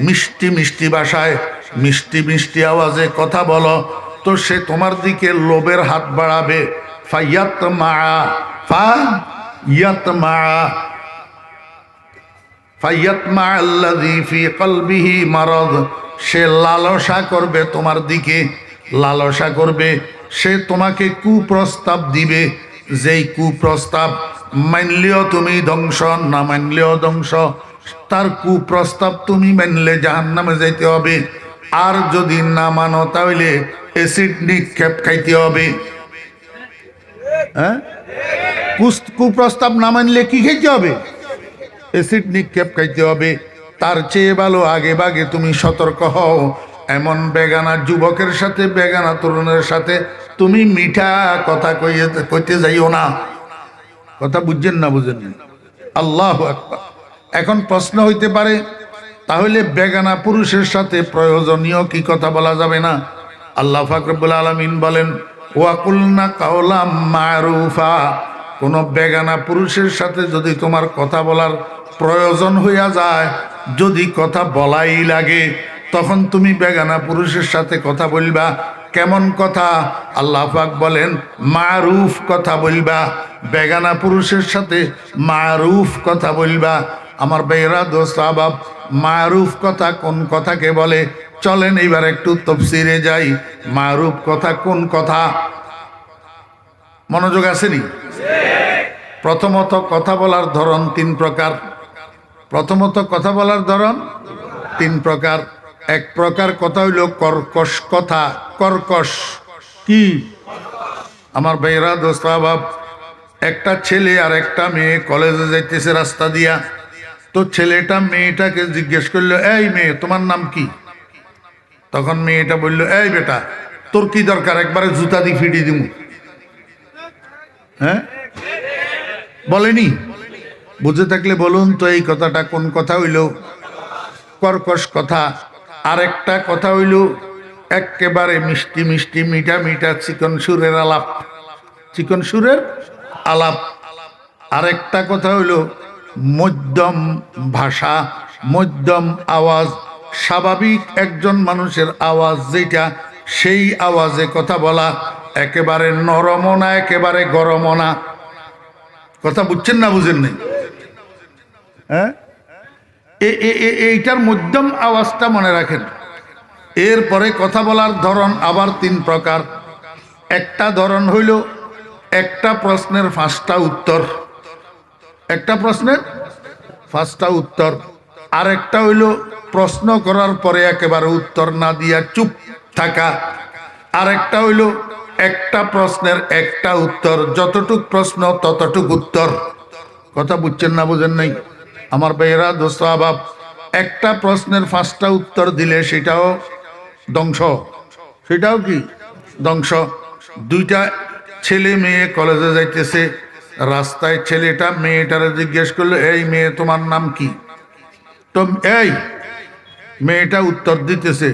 মিষ্টি মিষ্টি ভাষায় মিষ্টি মিষ্টি আওয়াজে কথা বলো, তো সে তোমার দিকে লোভের হাত বাড়াবে। ফায়াতমা আল্লাযী ফী কলবিহি মারাদ, সে লালসা করবে তোমার দিকে, লালসা করবে। সে তোমাকে কুপ্রস্তাব দিবে, যেই কুপ্রস্তাব মানলেও তুমি ধ্বংস, না মানলেও ধ্বংস। তার কুপ্রস্তাব তুমি মানলে জাহান্নামে যাইতে হবে, আর যদি না মানো তাহলে অ্যাসিড নিক্ষেপ খাইতে হবে। হ্যাঁ, কুপ্রস্তাব না মানলে কি খাইতে হবে? অ্যাসিড নিক্ষেপ খাইতে হবে। তার চেয়ে ভালো আগে ভাগে তুমি সতর্ক হও। এমন বেগানা যুবকের সাথে, বেগানা তরুণের সাথে তুমি মিঠা কথা কইতে যাইও না। কথা বুঝছেন না? বুঝেন না? আল্লাহু আকবার। এখন প্রশ্ন হইতে পারে, তাহলে বেগানা পুরুষের সাথে প্রয়োজনীয় কি কথা বলা যাবে না? আল্লাহ পাক রব্বুল আলামিন বলেন, ওয়াকুলনা কাওলাম মারুফা, কোন বেগানা পুরুষের সাথে যদি তোমার কথা বলার প্রয়োজন হইয়া যায়, যদি কথা বলাই লাগে, তখন তুমি বেগানা পুরুষের সাথে কথা বলবা। কেমন কথা? আল্লাহ পাক বলেন, মারুফ কথা বলবা। বেগানা পুরুষের সাথে মারুফ কথা বলবা। আমার বেয়েরা দোস্ত আবাব, মারুফ কথা কোন কথাকে বলে? চলেন এবার একটু তাফসীরে যাই। মারুফ কথা কোন কথা? মনোযোগ আসেনি? প্রথমত কথা বলার ধরন তিন প্রকার। প্রথমত কথা বলার ধরন তিন প্রকার। এক প্রকার কথা হইল কর্কশ কথা। কর্কশ কি? আমার ভাইরা দোস্ত আবাব, একটা ছেলে আর একটা মেয়ে কলেজে যাইতেছে রাস্তা দিয়া। তো ছেলেটা মেয়েটাকে জিজ্ঞেস করলো, এই মেয়ে, তোমার নাম কি? তখন মেয়েটা বলল, এই বেটা, তোর কি দরকার, একবারে জুতা দিয়ে ফিটিয়ে দিব। হ্যাঁ, বলেনি? বুঝে থাকলে বলুন তো এই কথাটা কোন কথা হইল? কর্কশ কথা। আরেকটা কথা হইল একেবারে মিষ্টি মিষ্টি মিঠা মিঠা চিকন সুরের আলাপ। চিকন সুরের আলাপ। আরেকটা কথা হইল মধ্যম ভাষা, মধ্যম আওয়াজ, স্বাভাবিক একজন মানুষের আওয়াজ যেটা, সেই আওয়াজে কথা বলা। একেবারে নরমও না, একেবারে গরমও না। কথা বুঝছেন না বুঝেন নাই? হ্যাঁ, এইটার মধ্যম আওয়াজটা মনে রাখেন। এরপরে কথা বলার ধরন আবার তিন প্রকার। একটা ধরন হইল একটা প্রশ্নের 5টা উত্তর। একটা প্রশ্নের পাঁচটা উত্তর। আরেকটা হইল প্রশ্ন করার পরে একেবারে উত্তর না দিয়া চুপ থাকা। আরেকটা হইল একটা প্রশ্নের একটা উত্তর, যতটুক প্রশ্ন ততটুক উত্তর। কথা বুঝছেন না বুঝেন নাই আমার ভাইয়েরা, দোস্ত আবাব? একটা প্রশ্নের পাঁচটা উত্তর দিলে সেটাও ধ্বংস, সেটাও কি ধ্বংস। দুইটা ছেলে মেয়ে কলেজে যাইতেছে, রাস্তায় ছেলেটা মেয়েটারে জিজ্ঞেস করলো, এই মেয়ে তোমার নাম কি? তো এই মেয়েটা উত্তর দিতেছে,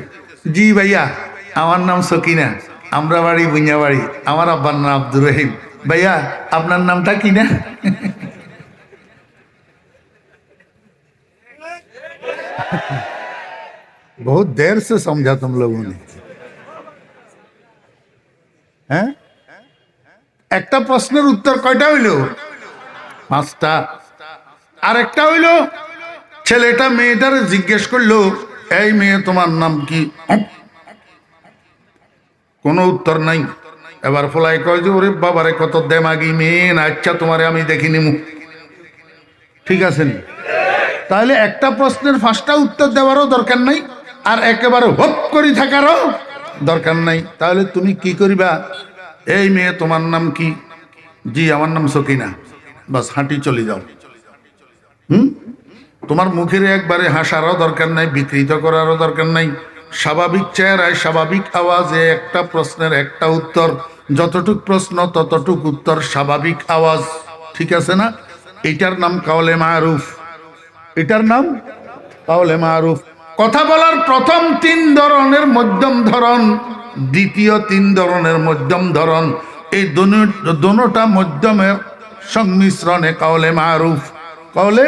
জি ভাইয়া আমার নাম সকিনা, আমরা বাড়ি বুইয়া বাড়ি, আমার আব্বার নাম আব্দুর রহিম। ভাইয়া আপনার নামটা কি না? बहुत देर से समझा तुम लोगों ने। হ্যাঁ, একটা প্রশ্নের উত্তর কয়টা হইল? পাঁচটা। আরেকটা হইল ছেলেটা মেয়েটারে জিজ্ঞেস করলো, এই মেয়ে তোমার নাম কি? কোনো উত্তর নাই। এবার ফলাই কয় যে, ওরে বাবারে কত দেমাগি মেয়ে না, আচ্ছা তোমারে আমি দেখিনি মুখ। ঠিক আছে নি? তাহলে একটা প্রশ্নের পাঁচটা উত্তর দেওয়ারও দরকার নাই, আর একেবারে হপ করে থাকারও দরকার নাই। তাহলে তুমি কি করিবা? এই মেয়ে তোমার নাম কি? জি আমার নাম সকিনা। বাস হাঁটি চলে যাও। তোমার মুখের একবারে হাসারও দরকার নাই, বিকৃত করারও দরকার নাই। স্বাভাবিক চেহারায় স্বাভাবিক আওয়াজে একটা প্রশ্নের একটা উত্তর, যতটুক প্রশ্ন ততটুক উত্তর, স্বাভাবিক আওয়াজ। ঠিক আছে না? এটার নাম কাওলে মারুফ। এটার নাম কাওলে মারুফ। কথা বলার প্রথম তিন ধরনের মধ্যম ধরন, দ্বিতীয় তিন ধরনের মধ্যম ধরন, এই দোনোটা মধ্যমের সংমিশ্রণে কাওলে মারুফ। কাওলে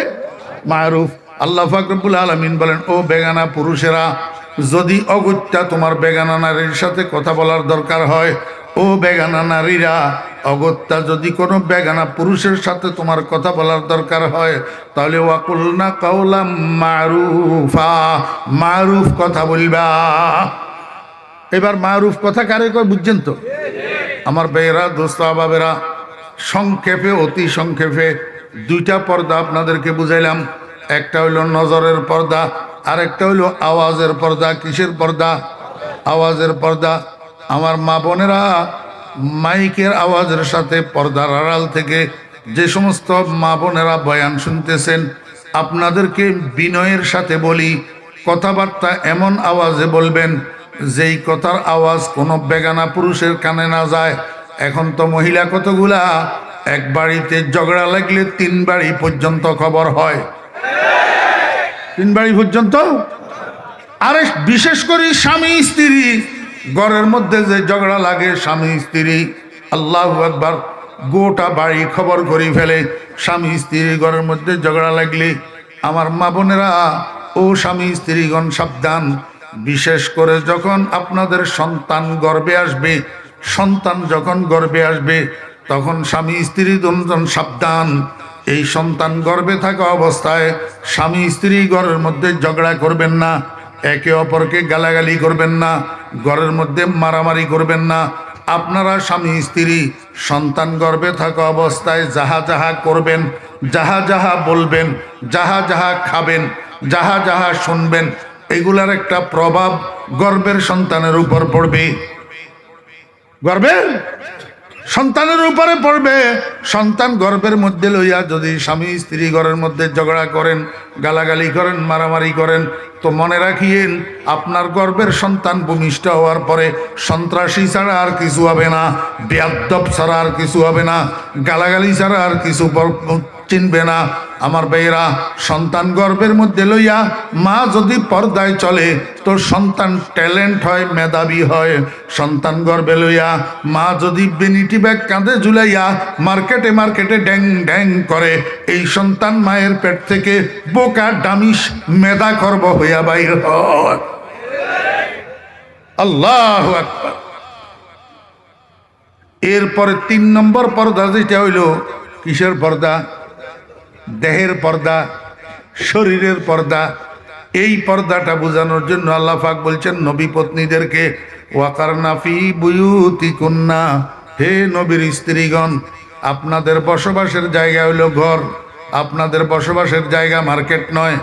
মারুফ। আল্লাহ পাক রব্বুল আলামিন বলেন, ও বেগানা পুরুষেরা, যদি অগত্যা তোমার বেগানা নারীর সাথে কথা বলার দরকার হয়, ও বেগানা নারীরা, অগত্যা যদি কোনো বেগানা পুরুষের সাথে তোমার কথা বলার দরকার হয়, তাহলে ওয়াকুলনা কাওলাম মারুফা, মারুফ কথা বলবা। এবার মারুফ কথা কারে কয় বুঝছেন তো আমার ভাইয়েরা, দোস্ত আবাবেরা? সংক্ষেপে, অতি সংক্ষেপে দুইটা পর্দা আপনাদেরকে বুঝাইলাম। একটা হইল নজরের পর্দা, আর একটা হইল আওয়াজের পর্দা। কিসের পর্দা? আওয়াজের পর্দা। আমার মা বোনেরা, মাইকের আওয়াজের সাথে পর্দার আড়াল থেকে যে সমস্ত মা বোনেরা বয়ান শুনতেছেন, আপনাদেরকে বিনয়ের সাথে বলি, কথাবার্তা এমন আওয়াজে বলবেন যেই কথার আওয়াজ কোনো বেগানা পুরুষের কানে না যায়। এখন তো মহিলা কতগুলা, এক বাড়িতে ঝগড়া লাগলে 3 বাড়ি পর্যন্ত খবর হয়। 3 বাড়ি পর্যন্ত। আরে বিশেষ করে স্বামী স্ত্রী ঘরের মধ্যে যে ঝগড়া লাগে, স্বামী স্ত্রী, আল্লাহু আকবার, গোটা বাড়ি খবর করে ফেলে। স্বামী স্ত্রী ঘরের মধ্যে ঝগড়া লাগলে আমার মা বোনেরা, ও স্বামী স্ত্রীগণ সাবধান। বিশেষ করে যখন আপনাদের সন্তান গর্ভে আসবে, সন্তান যখন গর্ভে আসবে, তখন স্বামী স্ত্রী দুজন সাবধান। এই সন্তান গর্ভে থাকা অবস্থায় স্বামী স্ত্রী ঘরের মধ্যে ঝগড়া করবেন না, একে অপরকে গালাগালি করবেন না, ঘরের মধ্যে মারামারি করবেন না। আপনারা স্বামী স্ত্রী সন্তান গর্ভে থাকা অবস্থায় যাহা যাহা করবেন, যাহা যাহা বলবেন, যাহা যাহা খাবেন, যাহা যাহা শুনবেন, এগুলার একটা প্রভাব গর্ভের সন্তানের উপর পড়বে। গর্ভের সন্তানের উপরে পড়বে। সন্তান গর্ভের মধ্যে লইয়া যদি স্বামী স্ত্রী ঘরের মধ্যে ঝগড়া করেন, গালাগালি করেন, মারামারি করেন, তো মনে রাখিয়েন আপনার গর্ভের সন্তান ভূমিষ্ঠ হওয়ার পরে সন্ত্রাসী ছাড়া আর কিছু হবে না, বেয়াদ্দব ছাড়া আর কিছু হবে না, গালাগালি ছাড়া আর কিছু চিনবে না। আমার ভাইয়েরা, সন্তান গর্ভের মধ্যে লইয়া মা যদি পর্দায় চলে, তো সন্তান ট্যালেন্ট হয়, মেধাবী হয়। সন্তান গর্ভে লইয়া মা যদি বেনিটি ব্যাগ কাঁধে ঝুলাইয়া মার্কেটে মার্কেটে ড্যাং ড্যাং করে, এই সন্তান মায়ের পেট থেকে বোকা ডামিস মেধা করব হইয়া বাইর হয়। আল্লাহু আকবার। এরপরে 3 নম্বর পর্দা যেটা হইল, কিসের পর্দা? দেহের পর্দা, শরীরের পর্দা। এই পর্দাটা বোঝানোর জন্য আল্লাহ পাক বলছেন নবী পত্নীদেরকে, ওয়াকারনা ফি বুয়ুতিকুন্না, হে নবীর স্ত্রীগণ, আপনাদের বসবাসের জায়গা হইল ঘর, আপনাদের বসবাসের জায়গা মার্কেট নয়,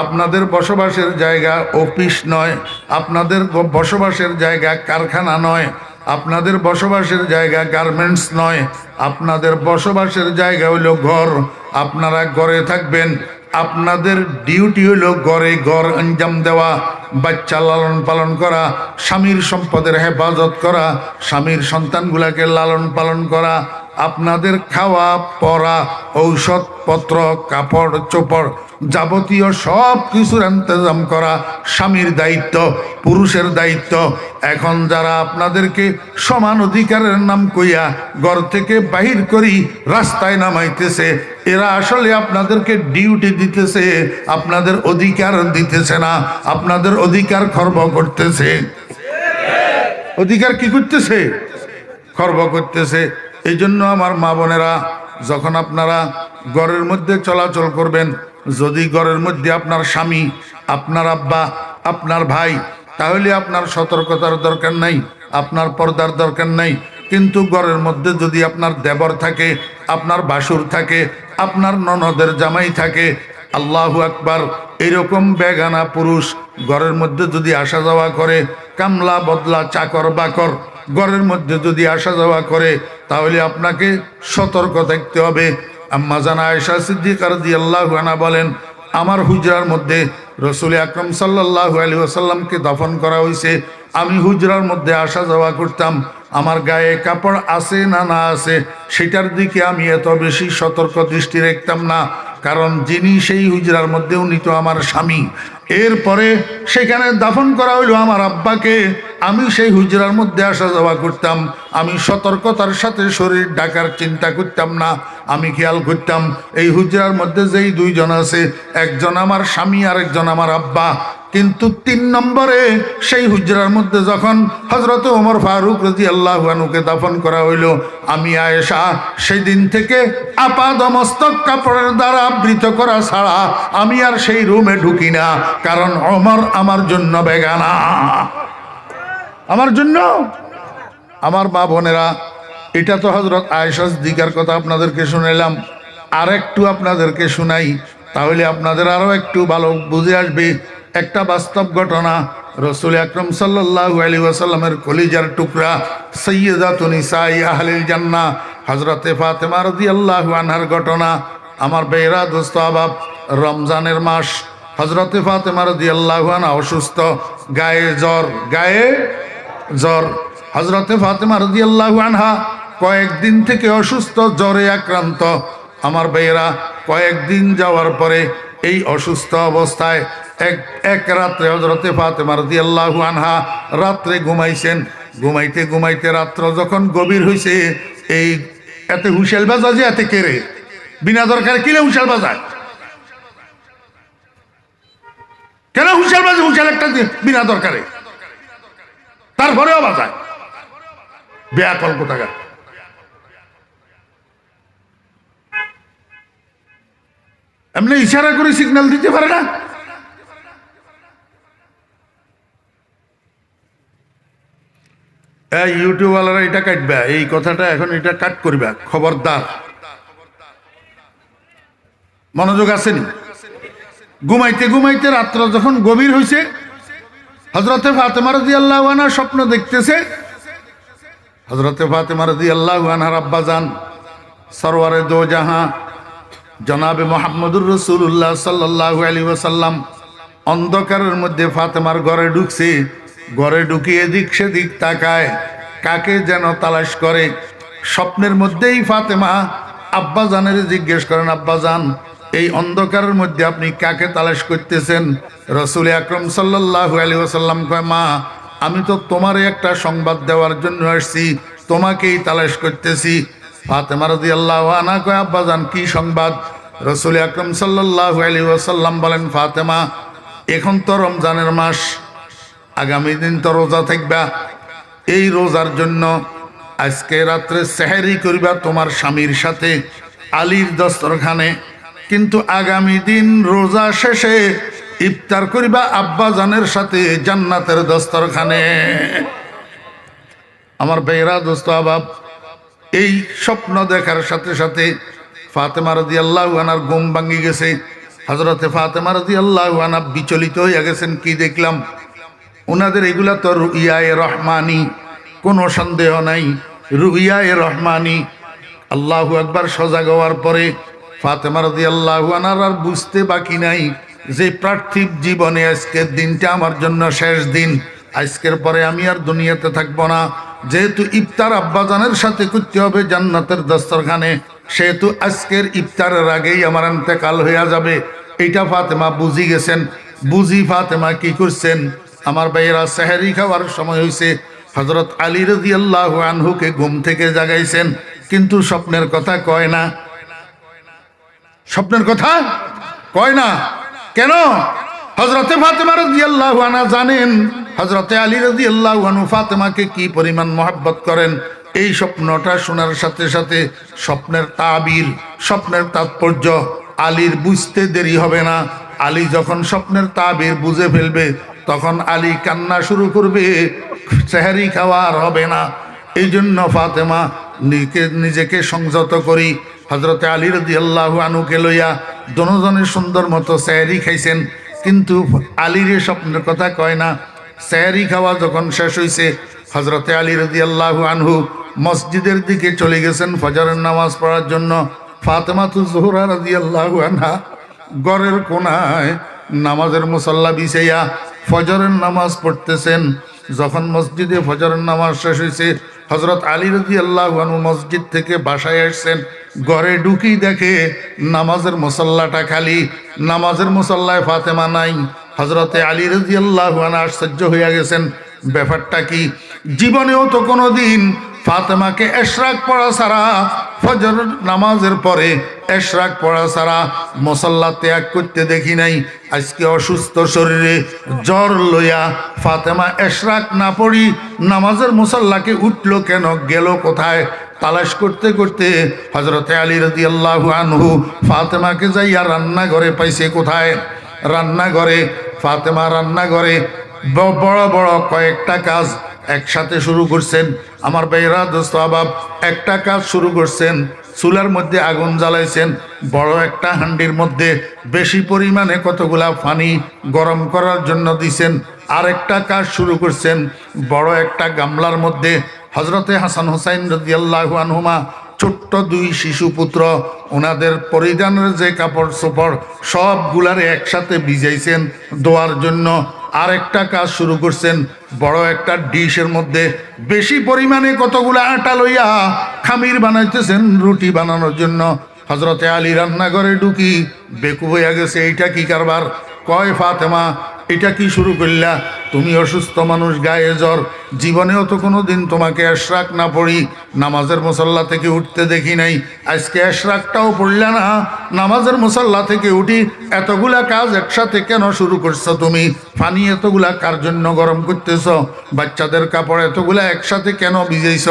আপনাদের বসবাসের জায়গা অফিস নয়, আপনাদের বসবাসের জায়গা কারখানা নয়, আপনাদের বসবাসের জায়গা গার্মেন্টস নয়, আপনাদের বসবাসের জায়গা হলো ঘর। আপনারা ঘরে থাকবেন, আপনাদের ডিউটি হলো ঘরে ঘর আঞ্জাম দেওয়া, বাচ্চা লালন পালন করা, স্বামীর সম্পদের হেফাজত করা, স্বামীর সন্তানগুলাকে লালন পালন করা, আপনাদের খাওয়া পরা, ঔষধপত্র, কাপড় চোপড়, যাবতীয় সব কিছুর ইন্তজাম করা স্বামীর দায়িত্ব, পুরুষের দায়িত্ব। এখন যারা আপনাদেরকে সমান অধিকারের নাম কইয়া ঘর থেকে বাহির করি রাস্তায় নামাইতেছে, এরা আসলে আপনাদেরকে ডিউটি দিতেছে, আপনাদের অধিকার দিতেছে না, আপনাদের অধিকার খর্ব করতেছে। অধিকার কি করতেছে? খর্ব করতেছে। এই জন্য আমার মা বোনেরা, যখন আপনারা ঘরের মধ্যে চলাচল করবেন, যদি ঘরের মধ্যে আপনার স্বামী, আপনার আব্বা, আপনার ভাই, তাহলে আপনার সতর্কতার দরকার নাই, আপনার পর্দার দরকার নাই। কিন্তু ঘরের মধ্যে যদি আপনার দেবর থাকে, আপনার বাসুর থাকে, আপনার ননদের জামাই থাকে, আল্লাহু আকবার, এরকম বেগানা পুরুষ ঘরের মধ্যে যদি আসা যাওয়া করে, কামলা বদলা চাকর বাকর ঘরের মধ্যে যদি আসা যাওয়া করে, তাহলে আপনাকে সতর্ক থাকতে হবে। আম্মা জানা আয়েশা সিদ্দিকা রাদিয়াল্লাহু আনহা বলেন, আমার হুজরার মধ্যে রাসূল আকরাম সাল্লাল্লাহু আলাইহি ওয়াসাল্লামকে দফন করা হয়েছে, আমি হুজরার মধ্যে আসা যাওয়া করতাম, আমার গায়ে কাপড় আছে না না আছে সেটার দিকে আমি এত বেশি সতর্ক দৃষ্টি রাখতাম না, কারণ যিনি সেই হুজরার মধ্যে উনি তো আমার স্বামী। এরপরে সেখানে দাফন করা হইল আমার আব্বাকে, আমি সেই হুজরার মধ্যে আসা যাওয়া করতাম, আমি সতর্কতার সাথে শরীর ঢাকার চিন্তা করতাম না। আমি খেয়াল করতাম এই হুজরার মধ্যে যেই দুইজন আছে, একজন আমার স্বামী আর একজন আমার আব্বা। কিন্তু 3 নম্বরে সেই হুজরার মধ্যে যখন হযরত ওমর ফারুক রাদিয়াল্লাহু আনহুকে দাফন করা হইল, আমি আয়েশা সেই দিন থেকে আপাদমস্তক কাপড়ের দ্বারা আবৃত করা ছাড়া আমি আর সেই রুমে ঢুকি না, কারণ ওমর আমার জন্য বেগানা। আমার জন্য। আমার মা বোনেরা, এটা তো হযরত আয়েশা সিদ্দিকার কথা আপনাদেরকে শুনাইলাম, আর একটু আপনাদেরকে শুনাই, তাহলে আপনাদের আরো একটু ভালো বুঝে আসবে। একটা বাস্তব ঘটনা, রাসূল আকরাম সাল্লাল্লাহু আলাইহি ওয়াসাল্লামের কলিজার টুকরা সাইয়্যিদাতুন নিসাই আহলিল জান্নাহ হযরতে ফাতেমা রাদিয়াল্লাহু আনহার ঘটনা। আমার বেরা দোস্ত আবাব, রমজানের মাস, হযরতে ফাতেমা রাদিয়াল্লাহু আনহা অসুস্থ, গায়ে জ্বর। হযরতে ফাতেমা রাদিয়াল্লাহু আনহা কয়েকদিন থেকে অসুস্থ, জ্বরে আক্রান্ত। আমার ভাইয়েরা, কয়েকদিন যাওয়ার পরে এই অসুস্থ অবস্থায় এক রাত্রে হযরতে ফাতেমা রাদিয়াল্লাহু আনহা রাত্রে ঘুমাইছেন। ঘুমাইতে ঘুমাইতে রাত্র যখন গভীর হইছে, এই এত হুঁশিয়াল বাজা যে এত কেড়ে বিনা দরকারে কিলে হুঁশিয়াল বাজায়? কেন হুঁশিয়াল বাজে? হুঁশিয়াল একটা বিনা দরকারে, তারপরেও বাজায়। বেয়াকল কোথাকার। এমনি ইশারা করে সিগন্যাল দিতে পারে না? এই ইউটিউবওয়ালারা এটা কাটবে, এই কথাটা এখন এটা কাট করবে, খবরদার। মনোযোগ আসেনি? ঘুমাইতে ঘুমাইতে রাত্র যখন গভীর হয়েছে, হযরতে ফাতেমা রাদিয়াল্লাহু আনহা স্বপ্ন দেখতেছে। হযরতে ফাতেমা রাদিয়াল্লাহু আনহার আব্বাজান সরওয়ারে দো জাহাঁ জনাবে মুহাম্মদুর রাসূলুল্লাহ সাল্লাল্লাহু আলাইহি ওয়াসাল্লাম অন্ধকারের মধ্যে ফাতেমার ঘরে ঢুকছে। ঘরে ঢুকিয়ে এদিক সেদিক তাকায়, কাকে যেন তালাশ করে। স্বপ্নের মধ্যেই ফাতেমা আব্বাজানের জিজ্ঞেস করেন, আব্বাজান, এই অন্ধকারের মধ্যে আপনি কাকে তালাশ করতেছেন? রাসূল আকরাম সাল্লাল্লাহু আলাইহি ওয়াসাল্লাম কয়, মা, আমি তো তোমারই একটা সংবাদ দেওয়ার জন্য আসছি, তোমাকেই তালাশ করতেছি। ফাতেমা রাদিয়াল্লাহু আনহা কয়, আব্বাজান, কি সংবাদ? রাসূল আকরাম সাল্লাল্লাহু আলাইহি ওয়াসাল্লাম বলেন, ফাতেমা, এখন তো রমজানের মাস, আগামী দিন তো রোজা থাকবা। এই রোজার জন্য আজকে রাত্রে সেহরি করবা তোমার স্বামীর সাথে আলীর দস্তরখানে, কিন্তু আগামী দিন রোজা শেষে ইফতার করিবা আব্বাজানের সাথে জান্নাতের দস্তরখানে। আমার বেরা দোস্ত আবাব, এই স্বপ্ন দেখার সাথে সাথে ফাতেমা রাদিয়াল্লাহু আনহার ঘুম ভাঙি গেছে। হযরতে ফাতেমা রাদিয়াল্লাহু আনহা বিচলিত হয়ে গেছেন, কি দেখলাম? ওনাদের এগুলা তো রুইয়ায়ে রহমানি, কোনো সন্দেহ নাই, রুইয়ায়ে রহমানি। আল্লাহু আকবার। সজাগ হওয়ার পরে ফাতেমা রাদিয়াল্লাহু আনহার আর বুঝতে বাকি নাই যে পার্থিব জীবনে আজকের দিনটা আমার জন্য শেষ দিন, আজকের পরে আমি আর দুনিয়াতে থাকবো না। যেহেতু ইফতার আব্বাজানের সাথে করতে হবে জান্নাতের দস্তরখানে, সেহেতু আজকের ইফতারের আগেই আমার ইন্তেকাল হইয়া যাবে। এইটা ফাতেমা বুঝি গেছেন। বুঝি ফাতেমা কি করছেন? আমার ভাইয়েরা, সেহরি খাওয়ার সময় হয়েছে। হযরত আলী রাদিয়াল্লাহু আনহুকে ঘুম থেকে জাগাইছেন, কিন্তু স্বপ্নের কথা কয় না। স্বপ্নের কথা কয় না কেন? হযরতে ফাতেমা রাদিয়াল্লাহু আনহা জানেন হযরতে আলী রাদিয়াল্লাহু আনহু ফাতেমাকে কি পরিমাণ মহব্বত করেন। এই স্বপ্নটা শোনার সাথে সাথে স্বপ্নের তাবির, স্বপ্নের তাৎপর্য আলীর বুঝতে দেরি হবে না। আলী যখন স্বপ্নের তাবির বুঝে ফেলবে, তখন আলী কান্না শুরু করবে, সেহরি খাওয়ার হবে না। এই জন্য ফাতেমা নিজেকে সংযত করি। হযরতে আলী রাদিয়াল্লাহু আনহুকে লইয়া দনোজনের সুন্দর মতো সেহরি খাইছেন, কিন্তু আলীর স্বপ্নের কথা কয় না। সেহরি খাওয়া যখন শেষ হয়েছে, হযরতে আলী রাদিয়াল্লাহু আনহু মসজিদের দিকে চলে গেছেন ফজরের নামাজ পড়ার জন্য। ফাতেমাতুজ জোহরা রাদিয়াল্লাহু আনহা ঘরের কোনায় নামাজের মুসল্লা বিছাইয়া ফজরের নামাজ পড়তেছেন। যখন মসজিদে ফজরের নামাজ শেষ হয়েছে, হযরত আলী রাদিয়াল্লাহু আনহু মসজিদ থেকে বাসায় আসছেন। ঘরে ঢুকি দেখে নামাজের মুসল্লাটা খালি, নামাজের মুসল্লায় ফাতেমা নাই। হযরতে আলী রাদিয়াল্লাহু আনহু আশ্চর্য হইয়া গেছেন, ব্যাপারটা কি? জীবনেও তো কোনোদিন ফাতেমাকে ইশরাক পড়া ছাড়া, ফজর নামাজের পরে ইশরাক পড়া ছাড়া মুসল্লা ত্যাগ করতে দেখি নাই। আজকে অসুস্থ শরীরে জ্বর লইয়া ফাতেমা ইশরাক না পড়ি নামাজের মুসল্লাকে উঠলো কেন, গেল কোথায়? তালাশ করতে করতে হযরতে আলী রাদিয়াল্লাহু আনহু ফাতেমাকে যাইয়া রান্নাঘরে পাইছে। কোথায়? রান্নাঘরে। ফাতেমা রান্নাঘরে বড় বড় কয়েকটা কাজ একসাথে শুরু করছেন। আমার ভাইরা, দোস্ত আবাব, একটা কাজ শুরু করছেন, চুলার মধ্যে আগুন জ্বালাইছেন, বড় একটা হান্ডির মধ্যে বেশি পরিমাণে কতগুলা পানি গরম করার জন্য দিছেন। আরেকটা কাজ শুরু করছেন, বড় একটা গামলার মধ্যে হযরতে হাসান হুসাইন রাদিয়াল্লাহু আনহুমা, ছোট্ট দুই শিশু পুত্র, ওনাদের পরিধানের যে কাপড় চোপড় সবগুলারে একসাথে ভিজাইছেন দোয়ার জন্য। আরেকটা কাজ শুরু করছেন, বড় একটা ডিশের মধ্যে বেশি পরিমাণে কতগুলা আটা লইয়া খামির বানাইতেছেন রুটি বানানোর জন্য। হযরতে আলী রান্নাঘরে ঢুকি বেকুব হইয়া গেছে, এইটা কি কারবার? কয়, ফাতেমা এটা কি শুরু করলা? তুমি অসুস্থ মানুষ, গায়ে জ্বর, জীবনেও তো কোনো দিন তোমাকে ইশরাক না পড়ি নামাজের মুসল্লা থেকে উঠতে দেখি নাই। আজকে ইশরাকটাও পড়লা না, নামাজের মুসল্লা থেকে উঠি এতগুলা কাজ একসাথে কেন শুরু করছো তুমি? পানি এতগুলা কার জন্য গরম করতেছ? বাচ্চাদের কাপড় এতগুলা একসাথে কেন ভিজাইছ?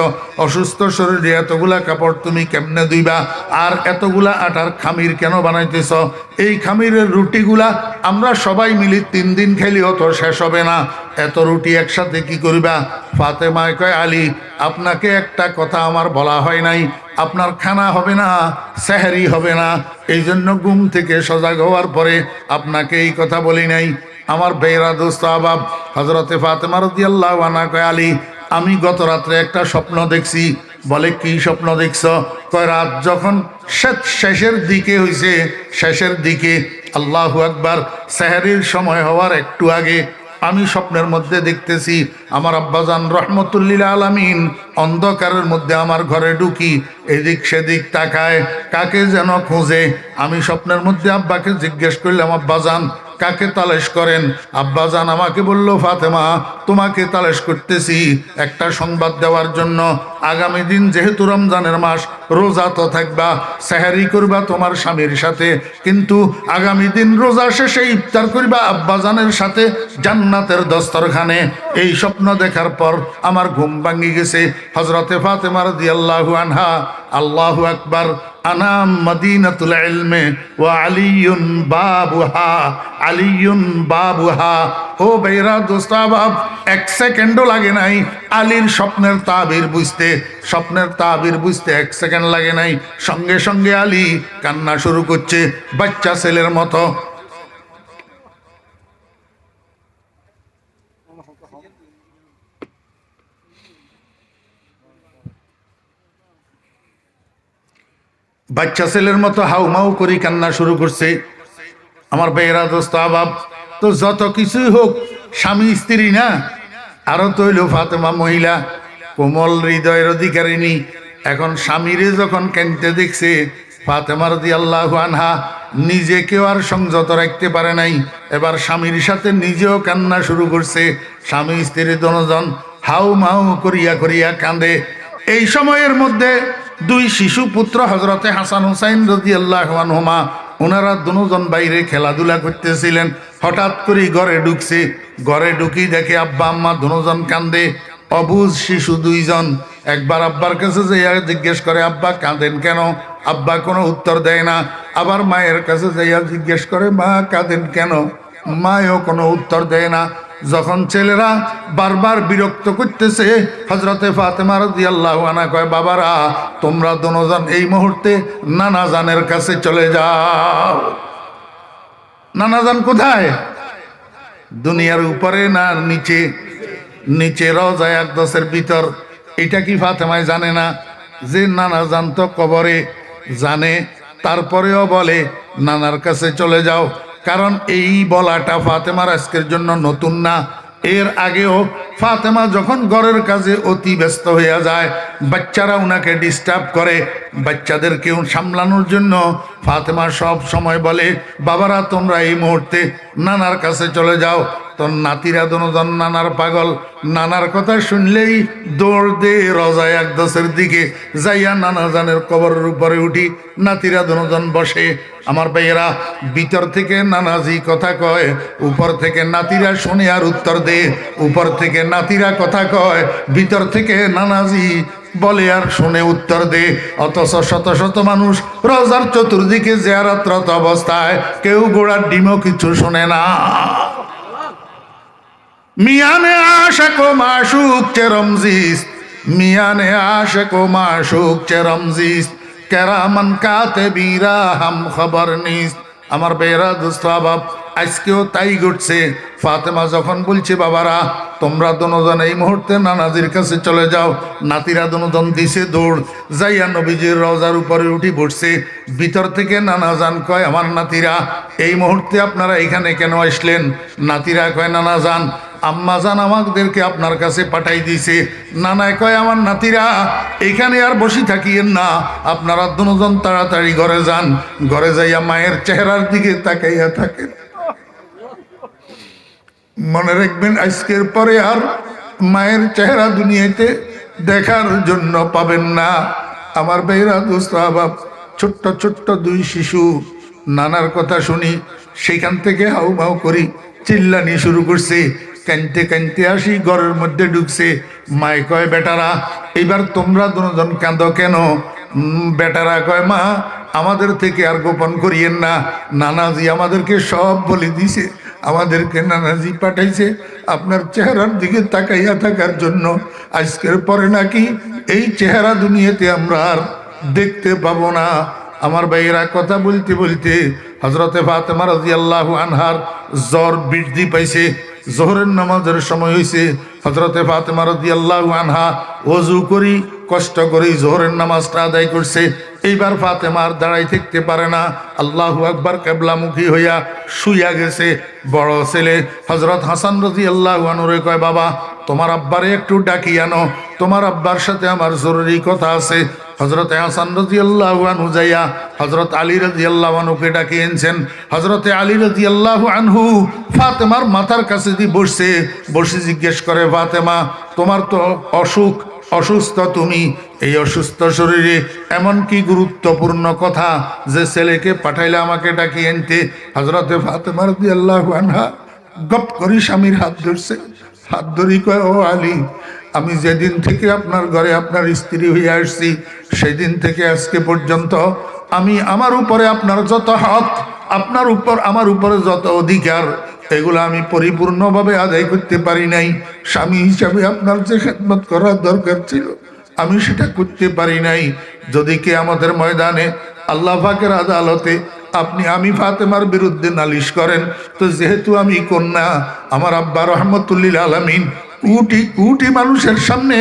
অসুস্থ শরীরে এতগুলা কাপড় তুমি কেমনে ধুইবা? আর এতগুলা আটার খামির কেন বানাইতেছ? এই খামিরের রুটিগুলা আমরা সবাই মিলি 3 দিন খেলেও তো শেষ হবে না, এত রুটি একসাথে কি করবা? ফাতেমায় কয়, আলী আপনাকে একটা কথা আমার বলা হয় নাই, আপনার খানা হবে না, সেহরি হবে না, এই জন্য ঘুম থেকে সজাগ হওয়ার পরে আপনাকে এই কথা বলি নাই। আমার বেরা দোস্ত আবাব, হযরতে ফাতেমা রাদিয়াল্লাহু আনহা কয়, আলী আমি গত রাত্রে একটা স্বপ্ন দেখছি। বলে, কি স্বপ্ন দেখছ? কয়, রাত যখন শেষের দিকে হইছে, শেষের দিকে, আল্লাহু আকবার, সেহরির সময় হওয়ার একটু আগে আমি স্বপ্নের মধ্যে দেখতেছি আমার আব্বাজান রহমতুল্লিল আলামিন অন্ধকারের মধ্যে আমার ঘরে ঢুকি, এদিক সেদিক তাকায়, কাকে যেন খোঁজে। আমি স্বপ্নের মধ্যে আব্বাকে জিজ্ঞেস করলাম, আব্বাজান কাকে তালাশ করেন? আব্বাজান আমাকে বলল, ফাতেমা তোমাকে তালাশ করতেছি একটা সংবাদ দেওয়ার জন্য। আগামী দিন যেহেতু রমজানের মাস, রোজা তো থাকবা, সেহরি করবা তোমার স্বামীর সাথে, কিন্তু আগামী দিন রোজা শেষে ইফতার করবা আব্বাজানের সাথে জান্নাতের দস্তরখানে। এই স্বপ্ন দেখার পর আমার ঘুম ভাঙি গেছে। হযরতে ফাতেমা রাদিয়াল্লাহু আনহা, আল্লাহু আকবার, আনা মদিনাতুল ইলমে ওয়া আলিয়ুন বাবুহা, আলিয়ুন বাবুহা, ও বেরা দোস্ত আহবাব, এক সেকেন্ডও লাগে নাই আলীর স্বপ্নের তাবির বুঝতে 1 সেকেন্ড লাগে নাই। সঙ্গে সঙ্গে আলী কান্না শুরু করছে বাচ্চা ছেলের মতো। বাচ্চা ছেলের মতো হাউমাউ করি কান্না শুরু করছে। আমার বেরা দোস্ত আহবাব, তো যত কিছুই হোক স্বামী স্ত্রী না, আরো তো হইল ফাতেমা মহিলা, কোমল হৃদয়ের অধিকারিণী। এখন স্বামীরে যখন কাঁদতে দেখছে, ফাতেমা রাদিয়াল্লাহু আনহা নিজেকেও আর সংযত রাখতে পারে নাই, এবার স্বামীর সাথে নিজেও কান্না শুরু করছে। স্বামী স্ত্রী দুজন হাউ মাউ করিয়া করিয়া কাঁদে। এই সময়ের মধ্যে 2 শিশু পুত্র হযরতে হাসান হুসাইন রাদিয়াল্লাহু আনহুমা, ওনারা দুজন বাইরে খেলাধুলা করতেছিলেন। হঠাৎ করে ঘরে ঢুকি দেখে আব্বা আম্মা দুজন কান্দে। অবুঝ শিশু 2 জন একবার আব্বার কাছে যাইয়া জিজ্ঞেস করে, আব্বা কাঁদেন কেন? আব্বা কোনো উত্তর দেয় না। আবার মায়ের কাছে যাইয়া জিজ্ঞেস করে, মা কাঁদেন কেন? মায়ও কোনো উত্তর দেয় না। যখন ছেলেরা বারবার বিরক্ত করতেছে, হযরতে ফাতেমা রাদিয়াল্লাহু আনহা কয়, বাবারা তোমরা দুজন এই মুহূর্তে নানা জানের কাছে চলে যাও। নানা জান কোথায়? দুনিয়ার উপরে না নিচে? নিচে রওজায়ে আকদাসের ভিতর। এটা কি ফাতেমায় জানে না যে নানা জান তো কবরে? জানে, তারপরেও বলে নানার কাছে চলে যাও। কারণ এই বলাটা ফাতেমার আজকের জন্য নতুন না। এর আগেও ফাতেমা যখন ঘরের কাজে অতি ব্যস্ত হয়ে যায়, বাচ্চারা উনাকে ডিস্টার্ব করে, বাচ্চাদেরকেও সামলানোর জন্য ফাতেমা সব সময় বলে, বাবারা তোমরা এই মুহূর্তে নানার কাছে চলে যাও। তো নাতিরা দুজন নানার পাগল, নানার কথা শুনলেই দৌড় দে রওজায়ে আকদাসের দিকে যাইয়া নানা জানের কবরের উপরে উঠি। নাতিরা দুজন বসে। আমার ভাইয়েরা, ভিতর থেকে নানাজি কথা কয়, উপর থেকে নাতিরা শুনে আর উত্তর দে। উপর থেকে নাতিরা কথা কয়, ভিতর থেকে নানাজি বলে আর শুনে উত্তর দে। অথচ শত শত মানুষ রওজার চতুর্দিকে জিয়ারতরত অবস্থায় কেউ গোড়ার ডিমও কিছু শোনে না। মিয়ানে আশক ও মাশুক চে রমজিস, মিয়ানে আশক ও মাশুক চে রমজিস, কেরামান কাতিবিরা হাম খবর নিস। আমার বেরা দোস্ত আহবাব, আজকেও তাই ঘটছে। ফাতেমা যখন বলছে, বাবারা তোমরা দুজন এই মুহূর্তে নানাজির কাছে চলে যাও, নাতিরা দুজন দিছে দৌড়, যাইয়া নবীজির রওজার উপরে উঠি বসছে। ভিতর থেকে নানা জান কয়, আমার নাতিরা এই মুহূর্তে আপনারা এখানে কেন আসলেন? নাতিরা কয়, নানা জান আম্মা জান আমাদেরকে আপনার কাছে পাঠাই দিছে। নানায় কয়, আমার নাতিরা এখানে আর বসে থাকিয়েন না, আপনারা দুজন তাড়াতাড়ি ঘরে যান। ঘরে যাইয়া মায়ের চেহারার দিকে তাকাইয়া থাকেন। মনে রাখবেন, আজকের পরে আর মায়ের চেহারা দুনিয়াতে দেখার জন্য পাবেন না। আমার ভাইরা দোস্ত আহবাব, ছোট্ট ছোট্ট 2 শিশু নানার কথা শুনি, সেখান থেকে হাউ মাউ করি চিল্লানি শুরু করছে। কানতে কানতে আসি ঘরের মধ্যে ঢুকছে। মায় কয়, বেটারা এবার তোমরা দুজন কাঁদো কেন? বেটারা কয়, মা আমাদের থেকে আর গোপন করিয়েন না, নানাজি আমাদেরকে সব বলে দিছে, আমাদেরকে নানাজি পাঠাইছে আপনার চেহারার দিকে তাকাইয়া থাকার জন্য। আজকের পরে নাকি এই চেহারা দুনিয়াতে আমরা আর দেখতে পাবো না। আমার ভাইয়েরা, কথা বলতে বলতে হযরতে ফাতেমা রাদিয়াল্লাহু আনহার জ্বর বৃদ্ধি পাইছে। জোহরের নামাজের সময় হয়েছে। হযরতে ফাতেমা রাদিয়াল্লাহু আনহা ওযু করি কষ্ট করে জোহরের নামাজটা আদায় করছে। এইবার ফাতেমা আর দাঁড়াই থাকতে পারে না, আল্লাহু আকবার কিবলামুখী হইয়া শুইয়া গেছে। বড় ছেলে হযরত হাসান রাদিয়াল্লাহু আনহুরে কয়, বাবা তোমার আব্বারে একটু ডাকি আনো, তোমার আব্বার সাথে আমার জরুরি কথা আছে। হযরতে হাসান রাদিয়াল্লাহু আনহু যাইয়া হযরত আলী রাদিয়াল্লাহু আনহুকে ডাকি এনেছেন। হযরতে আলী রাদিয়াল্লাহু আনহু ফাতেমার মাথার কাছে দিয়ে বসে জিজ্ঞেস করে, ফাতেমা তোমার তো অসুস্থ, তুমি এই অসুস্থ শরীরে এমন কি গুরুত্বপূর্ণ কথা যে ছেলেকে পাঠাইলে আমাকে ডাকি আনতে? হযরতে ফাতেমা রাদিয়াল্লাহু আনহা গপ করে স্বামীর হাত ধরছে। হাত ধরি কয়, ও আলী, আমি যেদিন থেকে আপনার ঘরে আপনার স্ত্রী হয়ে আসছি, সেই দিন থেকে আজকে পর্যন্ত আমি আমার উপরে আপনার যত হক, আপনার উপর আমার উপরে যত অধিকার, এগুলো আমি পরিপূর্ণভাবে আদায় করতে পারি নাই। স্বামী হিসাবে আপনার যে খেদমত করার দরকার ছিল আমি সেটা করতে পারি নাই। যদি কে আমাদের ময়দানে আল্লাহ পাকের আদালতে আমি ফাতেমার বিরুদ্ধে নালিশ করেন, তো যেহেতু আমি কন্যা, আমার আব্বা রহমতুল্লিল আলামিন কোটি কোটি মানুষের সামনে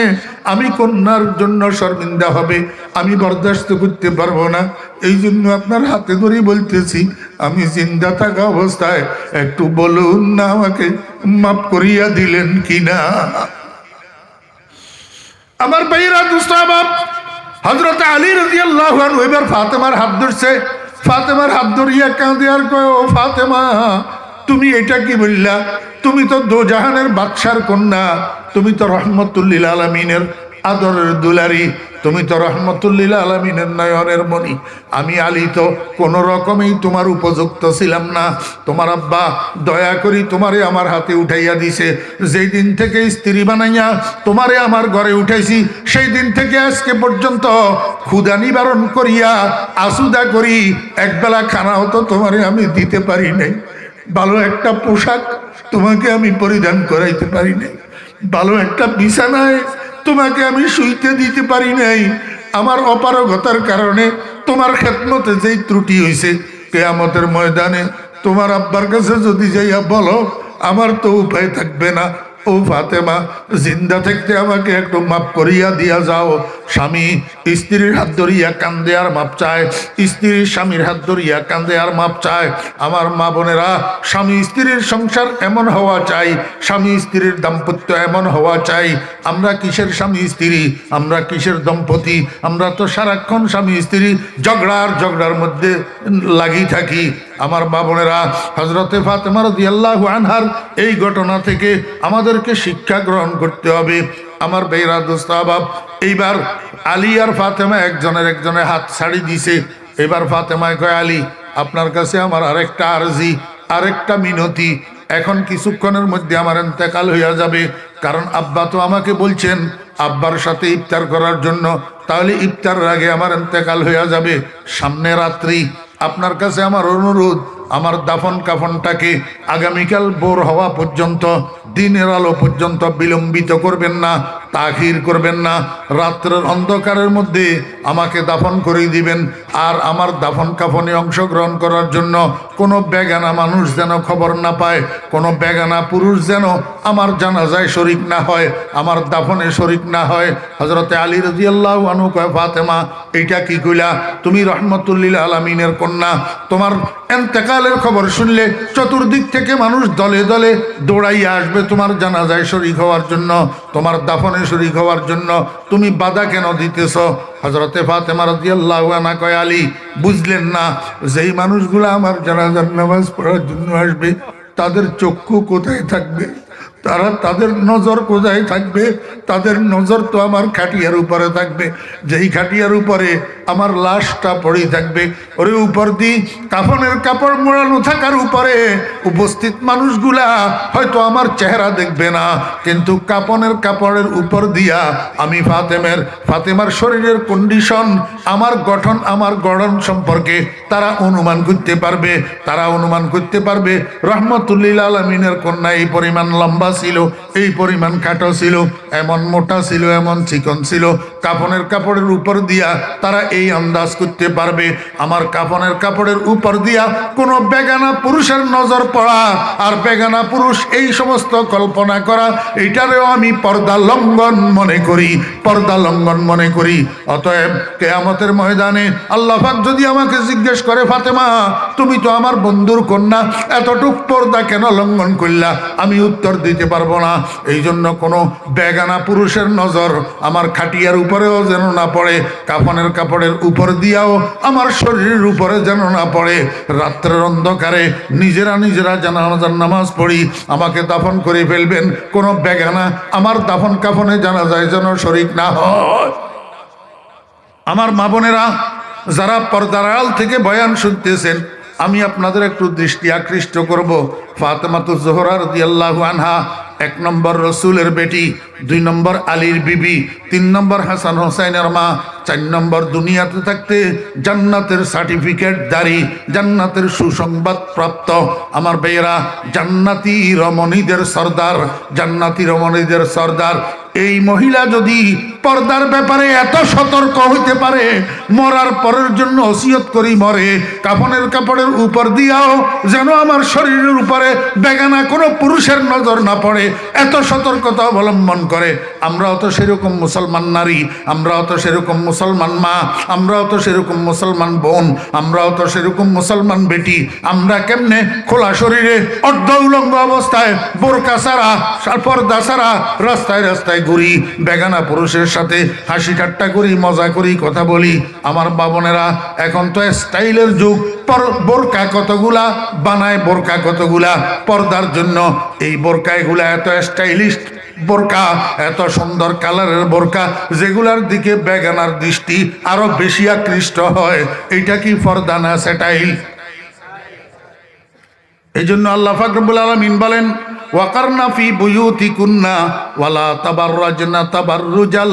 আমি কন্যার জন্য শর্মিন্দা হবে, আমি বরদাস্ত করতে পারবো না। এই জন্য আপনার হাতে ধরেই বলতেছি, আমি জিন্দা থাকা অবস্থায় একটু বলুন না আমাকে মাফ করিয়া দিলেন কিনা। আমার ভাইরা দুস্তাবাব, হযরত আলী রাদিয়াল্লাহু আনহু এবার ফাতেমার হাত ধরছে। ফাতেমার হাত ধরিয়া কাঁদে আর কয়, ও ফাতেমা, তুমি এটা কি বললা? তুমি তো দোজাহানের বাদশার কন্যা, তুমি তো রহমতুল্লিল আলামিনের আদরের দুলারি, তুমি তো রহমতুল্লিল আলামিনের নয়নের মণি। আমি আলী তো কোনো রকমেই তোমার উপযুক্ত ছিলাম না। তোমার আব্বা দয়া করি তোমারে আমার হাতে উঠাইয়া দিছে। যেই দিন থেকে স্ত্রী বানাইয়া তোমারে আমার ঘরে উঠাইছি, সেই দিন থেকে আজকে পর্যন্ত ক্ষুধা নিবারণ করিয়া আসুদা করি, একবেলা খানাও তো তোমারে আমি দিতে পারি নাই। ভালো একটা পোশাক তোমাকে আমি পরিধান করাইতে পারি নাই। ভালো একটা বিছানায় তোমাকে আমি শুইতে দিতে পারি নাই। আমার অপারগতার কারণে তোমার খেদমতে যেই ত্রুটি হয়েছে, কিয়ামতের ময়দানে তোমার আব্বার কাছে যদি যাইয়া বলো, আমার তো উপায় থাকবে না। ও ফাতেমা, জিন্দা থাকতে আমাকে একটু মাফ করিয়া দিয়া যাও। স্বামী স্ত্রীর হাত ধরিয়া কান্দে আর মাপ চায়, স্ত্রীর স্বামীর হাত ধরিয়া কান্দে আর মাপ চায়। আমার মা বোনেরা, স্বামী স্ত্রীর সংসার এমন হওয়া চাই, স্বামী স্ত্রীর দাম্পত্য এমন হওয়া চাই। আমরা কিসের স্বামী স্ত্রী, আমরা কিসের দম্পতি? আমরা তো সারাক্ষণ স্বামী স্ত্রী ঝগড়ার মধ্যে লাগিয়ে থাকি। আমার মা বোনেরা, হযরতে ফাতেমা রাদিয়াল্লাহু আনহার এই ঘটনা থেকে আমাদেরকে শিক্ষা গ্রহণ করতে হবে। আমার বেরা দোস্তাবাব, এইবার আলী আর ফাতেমা একজনের হাত ছাড়ি দিছে। এবার ফাতেমায় কয়, আলী, আপনার কাছে আমার আরেকটা আরজি, আরেকটা মিনতি। এখন কিছুক্ষণের মধ্যে আমার ইন্তেকাল হইয়া যাবে, কারণ আব্বা তো আমাকে বলছেন আব্বার সাথে ইফতার করার জন্য, তাহলে ইফতারের আগে আমার ইন্তেকাল হইয়া যাবে। সামনে রাত্রি, আপনার কাছে আমার অনুরোধ, আমার দাফন কাফনটাকে আগামীকাল ভোর হওয়া পর্যন্ত, দিনের আলো পর্যন্ত বিলম্বিত করবেন না, তাখির করবেন না। রাত্রের অন্ধকারের মধ্যে আমাকে দাফন করে দিবেন। আর আমার দাফন কাফনে অংশগ্রহণ করার জন্য কোনো বেগানা মানুষ যেন খবর না পায়, কোনো বেগানা পুরুষ যেন আমার জানাজায় শরিক না হয়, আমার দাফনে শরিক না হয়। হযরতে আলী রাদিয়াল্লাহু আনহু কয়, ফাতেমা, এইটা কি কইলা? তুমি রহমতুল্লিল আলামিনের কন্যা, তোমার ইন্তেকালের খবর শুনলে চতুর্দিক থেকে মানুষ দলে দলে দৌড়াইয়া আসবে তোমার জানাজায় শরিক হওয়ার জন্য, তোমার দাফনে শরিক হওয়ার জন্য। তুমি বাধা কেন দিতেছ? হযরতে ফাতেমা রাদিয়াল্লাহু আনহা কয়, আলী, বুঝলেন না? যেই মানুষগুলো আমার জানাজার নামাজ পড়ার জন্য আসবে, তাদের চক্ষু কোথায় থাকবে? তাদের নজর কোথায় থাকবে? তাদের নজর তো আমার খাটিয়ার উপরে থাকবে। যেই খাটিয়ার উপরে আমার লাশটা পড়ে থাকবে, ওরে উপর দিয়ে কাফনের কাপড় মোড়ানো থাকার উপরে উপস্থিত মানুষগুলা হয়তো আমার চেহারা দেখবে না, কিন্তু কাফনের কাপড়ের উপর দিয়া আমি ফাতেমার শরীরের কন্ডিশন, আমার গঠন, আমার গড়ন সম্পর্কে তারা অনুমান করতে পারবে। তারা অনুমান করতে পারবে রহমতুল্লিল আলামিনের কন্যা এই পরিমাণ লম্বা ছিল, এই পরিমাণ খাটো ছিল, এমন মোটা ছিল, এমন চিকন ছিল। কাফনের কাপড়ের উপর দিয়া তারা এই আন্দাজ করতে পারবে। আমার কাফনের কাপড়ের উপর দিয়া কোনো বেগানা পুরুষের নজর পড়া আর বেগানা পুরুষ এই সমস্ত কল্পনা করা, এটারেও আমি পর্দা লঙ্ঘন মনে করি, পর্দা লঙ্ঘন মনে করি। অতএব কিয়ামতের ময়দানে আল্লাহ পাক যদি আমাকে জিজ্ঞেস করে, ফাতেমা, তুমি তো আমার বন্ধুর কন্যা, এতটুক পর্দা কেন লঙ্ঘন করলা? আমি উত্তর দিতে পারবো না। এই জন্য কোনো বেগানা পুরুষের নজর আমার খাটিয়ার উপরেও যেন না পড়ে, কাফনের কাপড়ের উপর দিয়াও আমার শরীরের উপরে যেন না পড়ে। রাত্রের অন্ধকারে নিজেরা জানাজার নামাজ পড়ি, আমাকে দাফন করে ফেলবেন। কোনো বেগানা আমার দাফন কাফনে জানাজায় যেন শরীক না হয়। আমার মা বোনেরা, যারা পর্দার আড়াল থেকে বয়ান শুনতেছেন, আমি আপনাদের একটু দৃষ্টি আকৃষ্ট করব। ফাতেমাতুজ জোহরা রাদিয়াল্লাহু আনহা এক নম্বর রসুলের বেটি, 2 নম্বর আলীর বিবি, 3 নম্বর হাসান হোসাইনের মা, 4 নম্বর দুনিয়াতে থাকতে জান্নাতের সার্টিফিকেট দারি, জান্নাতের সুসংবাদ প্রাপ্ত আমার ভাইয়েরা, জান্নাতি রমণীদের সর্দার, জান্নাতি রমণীদের সর্দার। এই মহিলা যদি পর্দার ব্যাপারে এত সতর্ক হইতে পারে, মরার পরের জন্য ওসিয়ত করি মরে, কাফনের কাপড়ের উপর দিয়াও যেন আমার শরীরের উপরে বেগানা কোনো পুরুষের নজর না পড়ে, এত সতর্কতা অবলম্বন করে। আমরাও তো সেরকম মুসলমান নারী, আমরাও তো সেরকম মুসলমান মা, আমরাও তো সেরকম মুসলমান বোন, আমরাও তো সেরকম মুসলমান বেটি। আমরা কেমনে খোলা শরীরে অর্ধ উলঙ্গ অবস্থায় বোরকা ছাড়া, পর্দা ছাড়া রাস্তায় রাস্তায় ঘুরি, বেগানা পুরুষের সাথে হাসি ঠাট্টা করি, মজা করি, কথা বলি। আমার বাবনেরা, এখন তো স্টাইলের যুগ, বোরকা কতগুলা বানায়, বোরকা কতগুলা পর্দার জন্য। এই বোরকা এগুলা এত স্টাইলিশ বোরকা, এত সুন্দর কালারের বোরকা, যেগুলার দিকে বেগানার দৃষ্টি আরো বেশি আকৃষ্ট হয়। এইটা কি পর্দা না স্টাইল? এই জন্য আল্লাহ পাক রব্বুল আলামিন বলেন, ওয়াকারনা ফি বুয়ুতিকুন্না ওয়ালা তাবাররাজনা তাবাররুজাল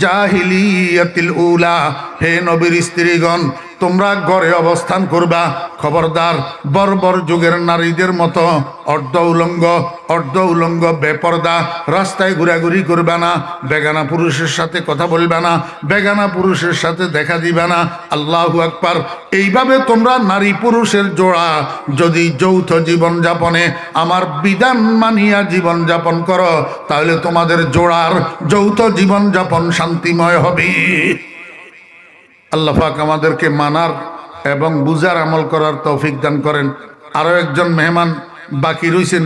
জাহিলিয়াতিল উলা। হে নবীর স্ত্রীগণ, তোমরা ঘরে অবস্থান করবা, খবরদার বর্বর যুগের নারীদের মতো অর্ধ উলঙ্গ বেপর্দা রাস্তায় ঘোরাঘুরি করবে না, বেগানা পুরুষের সাথে কথা বলবে না, বেগানা পুরুষের সাথে দেখা দিবে না। আল্লাহু আকবার। এইভাবে তোমরা নারী পুরুষের জোড়া যদি যৌথ জীবন যাপনে আমার বিধান মানিয়া জীবন যাপন করো, তাহলে তোমাদের জোড়ার যৌথ জীবন যাপন শান্তিময় হবে। আল্লাহ পাক আমাদেরকে মানার এবং বুঝার আমল করার তৌফিক দান করেন। আরো একজন মেহমান বাকি রয়েছেন।